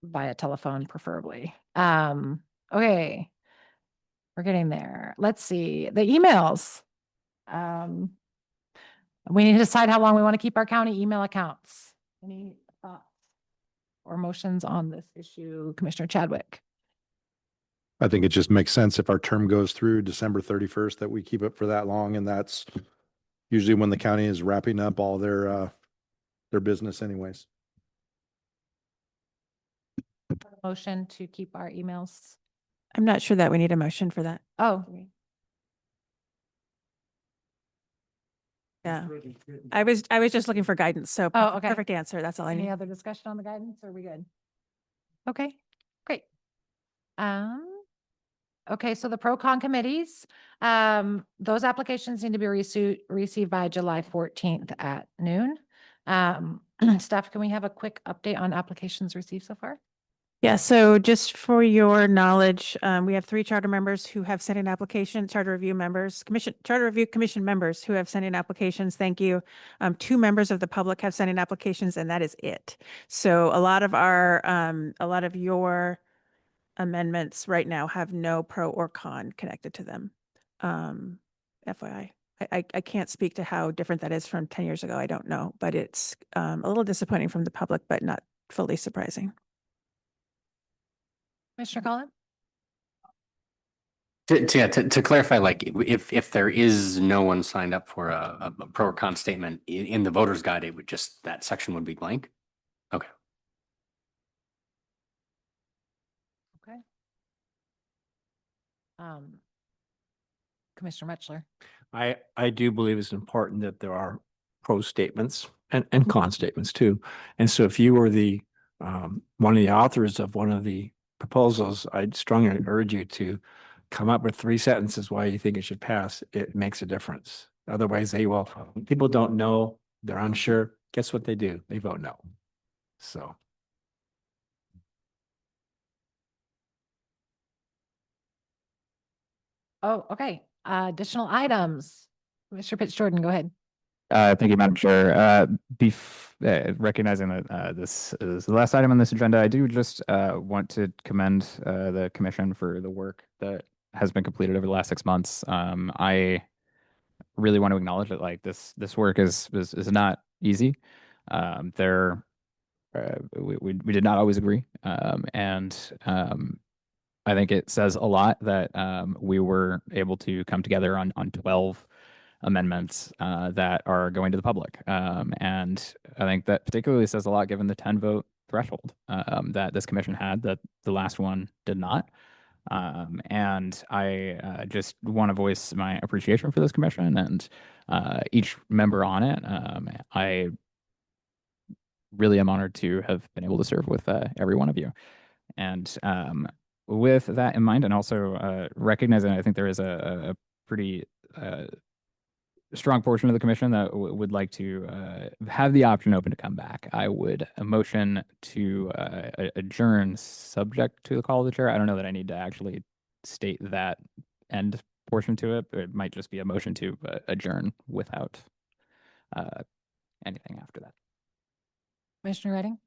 via telephone preferably. Okay. We're getting there. Let's see, the emails. We need to decide how long we want to keep our county email accounts. Any thoughts or motions on this issue, Commissioner Chadwick? I think it just makes sense if our term goes through December 31st that we keep it for that long, and that's usually when the county is wrapping up all their business anyways. Motion to keep our emails. I'm not sure that we need a motion for that. Oh, Yeah. I was just looking for guidance. So okay. perfect answer. That's all I Any need. other discussion on the guidance? Or are we good? Okay, great. Okay, so the pro-con committees, those applications need to be received by July 14th at noon. Staff, can we have a quick update on applications received so far? Yeah, so just for your knowledge, we have 3 charter members who have sent in application, charter review commission members who have sent in applications. Thank you. 2 members of the public have sent in applications, and that is it. So a lot of your amendments right now have no pro or con connected to them. FYI. I can't speak to how different that is from 10 years ago. I don't know, but it's a little disappointing from the public, but not fully surprising. Commissioner Collins? To clarify, like if there is no one signed up for a pro or con statement in the voter's guide, it would just, that section would be blank. Okay. Okay. Commissioner Mutchler. I do believe it's important that there are pro statements and con statements too. And so if you were the one of the authors of one of the proposals, I'd strongly urge you to come up with 3 sentences why you think it should pass. It makes a difference. Otherwise, people don't know, they're unsure. Guess what they do? They vote no. So. Oh, okay. Additional items. Mr. Pitts Jordan, go ahead. Thank you, Madam Chair. Recognizing that this is the last item on this agenda, I do just want to commend the commission for the work that has been completed over the last 6 months. I really want to acknowledge that like this work is not easy. We did not always agree, and I think it says a lot that we were able to come together on 12 amendments that are going to the public. And I think that particularly says a lot given the 10 vote threshold that this commission had that the last one did not. And I just want to voice my appreciation for this commission and each member on it. I really am honored to have been able to serve with every one of you. And with that in mind, and also recognizing, I think there is a pretty strong portion of the commission that would like to have the option open to come back. I would motion to adjourn subject to the call of the chair. I don't know that I need to actually state that end portion to it, but it might just be a motion to adjourn without anything after that. Commissioner Redding?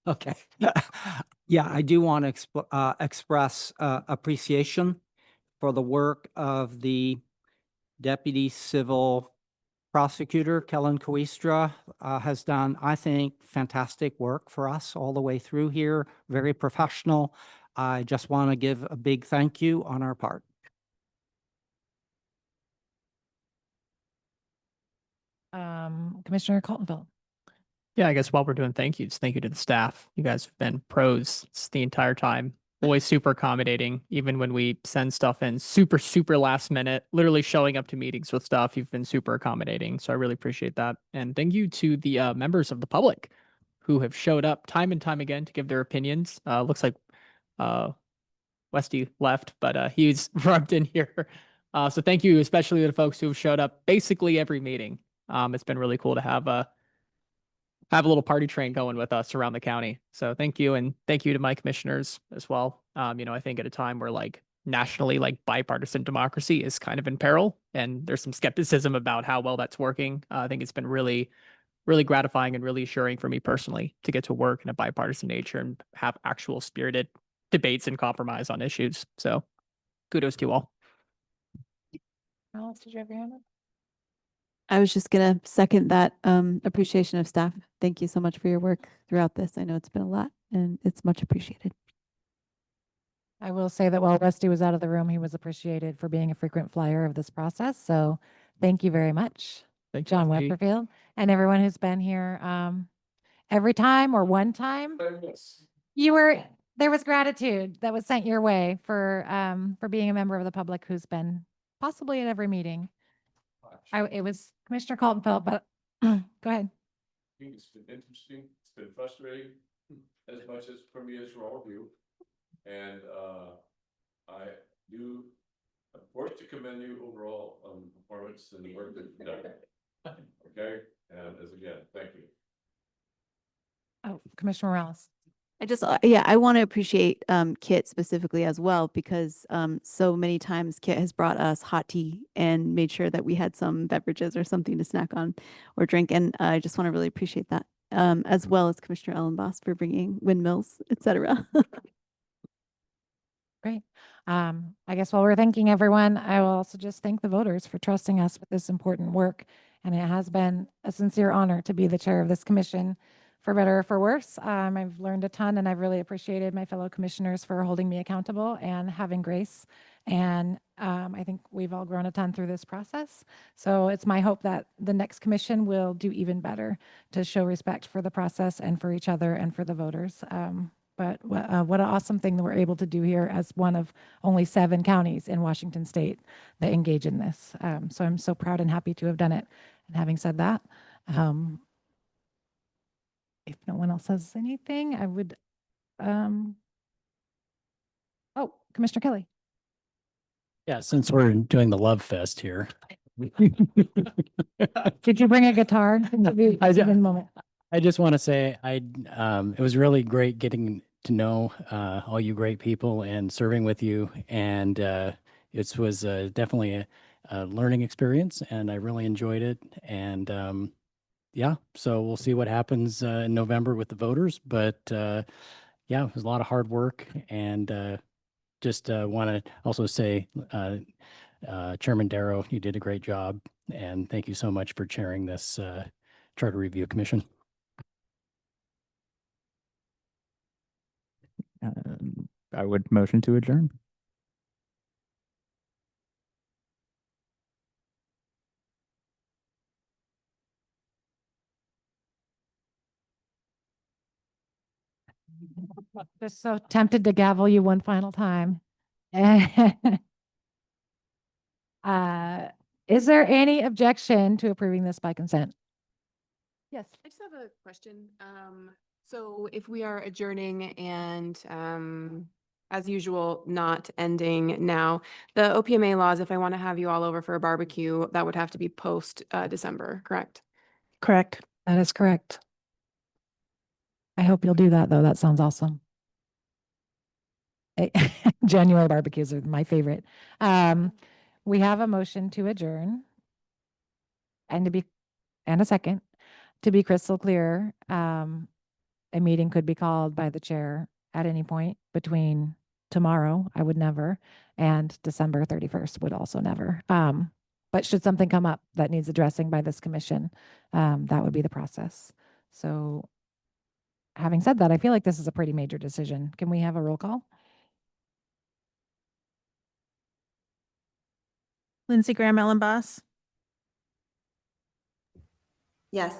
Okay. Yeah, I do want to express appreciation for the work of the Deputy Civil Prosecutor, Kellen Coistra, has done, I think, fantastic work for us all the way through here, very professional. I just want to give a big thank you on our part. Commissioner Coltonville? Yeah, I guess while we're doing thank yous, thank you to the staff. You guys have been pros the entire time. Always super accommodating, even when we send stuff in super, super last minute, literally showing up to meetings with stuff. You've been super accommodating. So I really appreciate that. And thank you to the members of the public who have showed up time and time again to give their opinions. Looks like Westy left, but he's rubbed in here. So thank you, especially to the folks who have showed up basically every meeting. It's been really cool to have a little party train going with us around the county. So thank you. And thank you to my commissioners as well. I think at a time where nationally, bipartisan democracy is kind of in peril and there's some skepticism about how well that's working. I think it's been really, really gratifying and really assuring for me personally to get to work in a bipartisan nature and have actual spirited debates and compromise on issues. So kudos to you all. Alice, did you have your hand up? I was just going to second that appreciation of staff. Thank you so much for your work throughout this. I know it's been a lot and it's much appreciated. I will say that while Rusty was out of the room, he was appreciated for being a frequent flyer of this process. So thank you very much, Thank you, John Rusty. Weatherfield, and everyone who's been here every time or one time. There was gratitude that was sent your way for being a member of the public who's been possibly at every meeting. It was Commissioner Coltonfeld, but go ahead. It's been interesting. It's been frustrating as much as for me as for all of you. And I do, I'm forced to commend you overall on performance and the work that you've done. Okay, and as again, thank you. Oh, Commissioner Morales. I just, I want to appreciate Kit specifically as well, because so many times Kit has brought us hot tea and made sure that we had some beverages or something to snack on or drink. And I just want to really appreciate that, as well as Commissioner Ellenboss for bringing windmills, etc. Great. I guess while we're thanking everyone, I will also just thank the voters for trusting us with this important work. And it has been a sincere honor to be the chair of this commission, for better or for worse. I've learned a ton and I've really appreciated my fellow commissioners for holding me accountable and having grace. And I think we've all grown a ton through this process. So it's my hope that the next commission will do even better to show respect for the process and for each other and for the voters. But what an awesome thing that we're able to do here as one of only 7 counties in Washington state that engage in this. So I'm so proud and happy to have done it. And having said that, if no one else has anything, I would, oh, Commissioner Kelly. Yeah, since we're doing the love fest here. Did you bring a guitar? Moment. I just want to say it was really great getting to know all you great people and serving with you. And it was definitely a learning experience and I really enjoyed it. And yeah, so we'll see what happens in November with the voters. But yeah, it was a lot of hard work. And just want to also say, Chairman Darrow, you did a great job. And thank you so much for chairing this Charter Review Commission. I would motion to adjourn. Just so tempted to gavel you one final time. Is there any objection to approving this by consent? Yes. I just have a question. So if we are adjourning and, as usual, not ending now, the OPMA laws, if I want to have you all over for a barbecue, that would have to be post, December, correct? Correct. That is correct. I hope you'll do that, though. That sounds awesome. January barbecues are my favorite. We have a motion to adjourn. And a second, to be crystal clear, a meeting could be called by the chair at any point between tomorrow, I would never, and December 31st would also never. But should something come up that needs addressing by this commission, that would be the process. So having said that, I feel like this is a pretty major decision. Can we have a roll call? Lindsey Graham Ellenboss, Yes.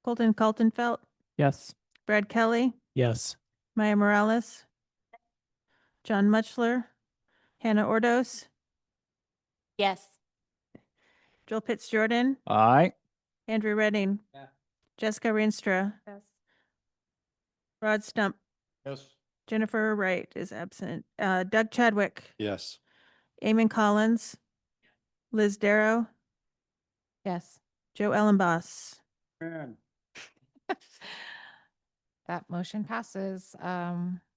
Colton Kaltenfeld, Yes. Brad Kelly, Yes. Maya Morales, John Mutchler, Hannah Ordos, Yes. Joel Pitts Jordan, Aye. Andrew Redding, Yeah. Jessica Rienstra, Yes. Rod Stump, Yes. Jennifer Wright is absent, Doug Chadwick, Yes. Eamon Collins, Liz Darrow, Yes. Joe Ellenboss. That motion passes,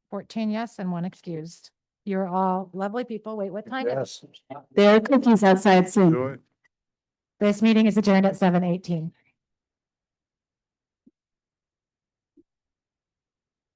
14 yes and 1 excused. You're all lovely people. Wait, what time? Yes. There are cookies outside soon. This meeting is adjourned at 7:18.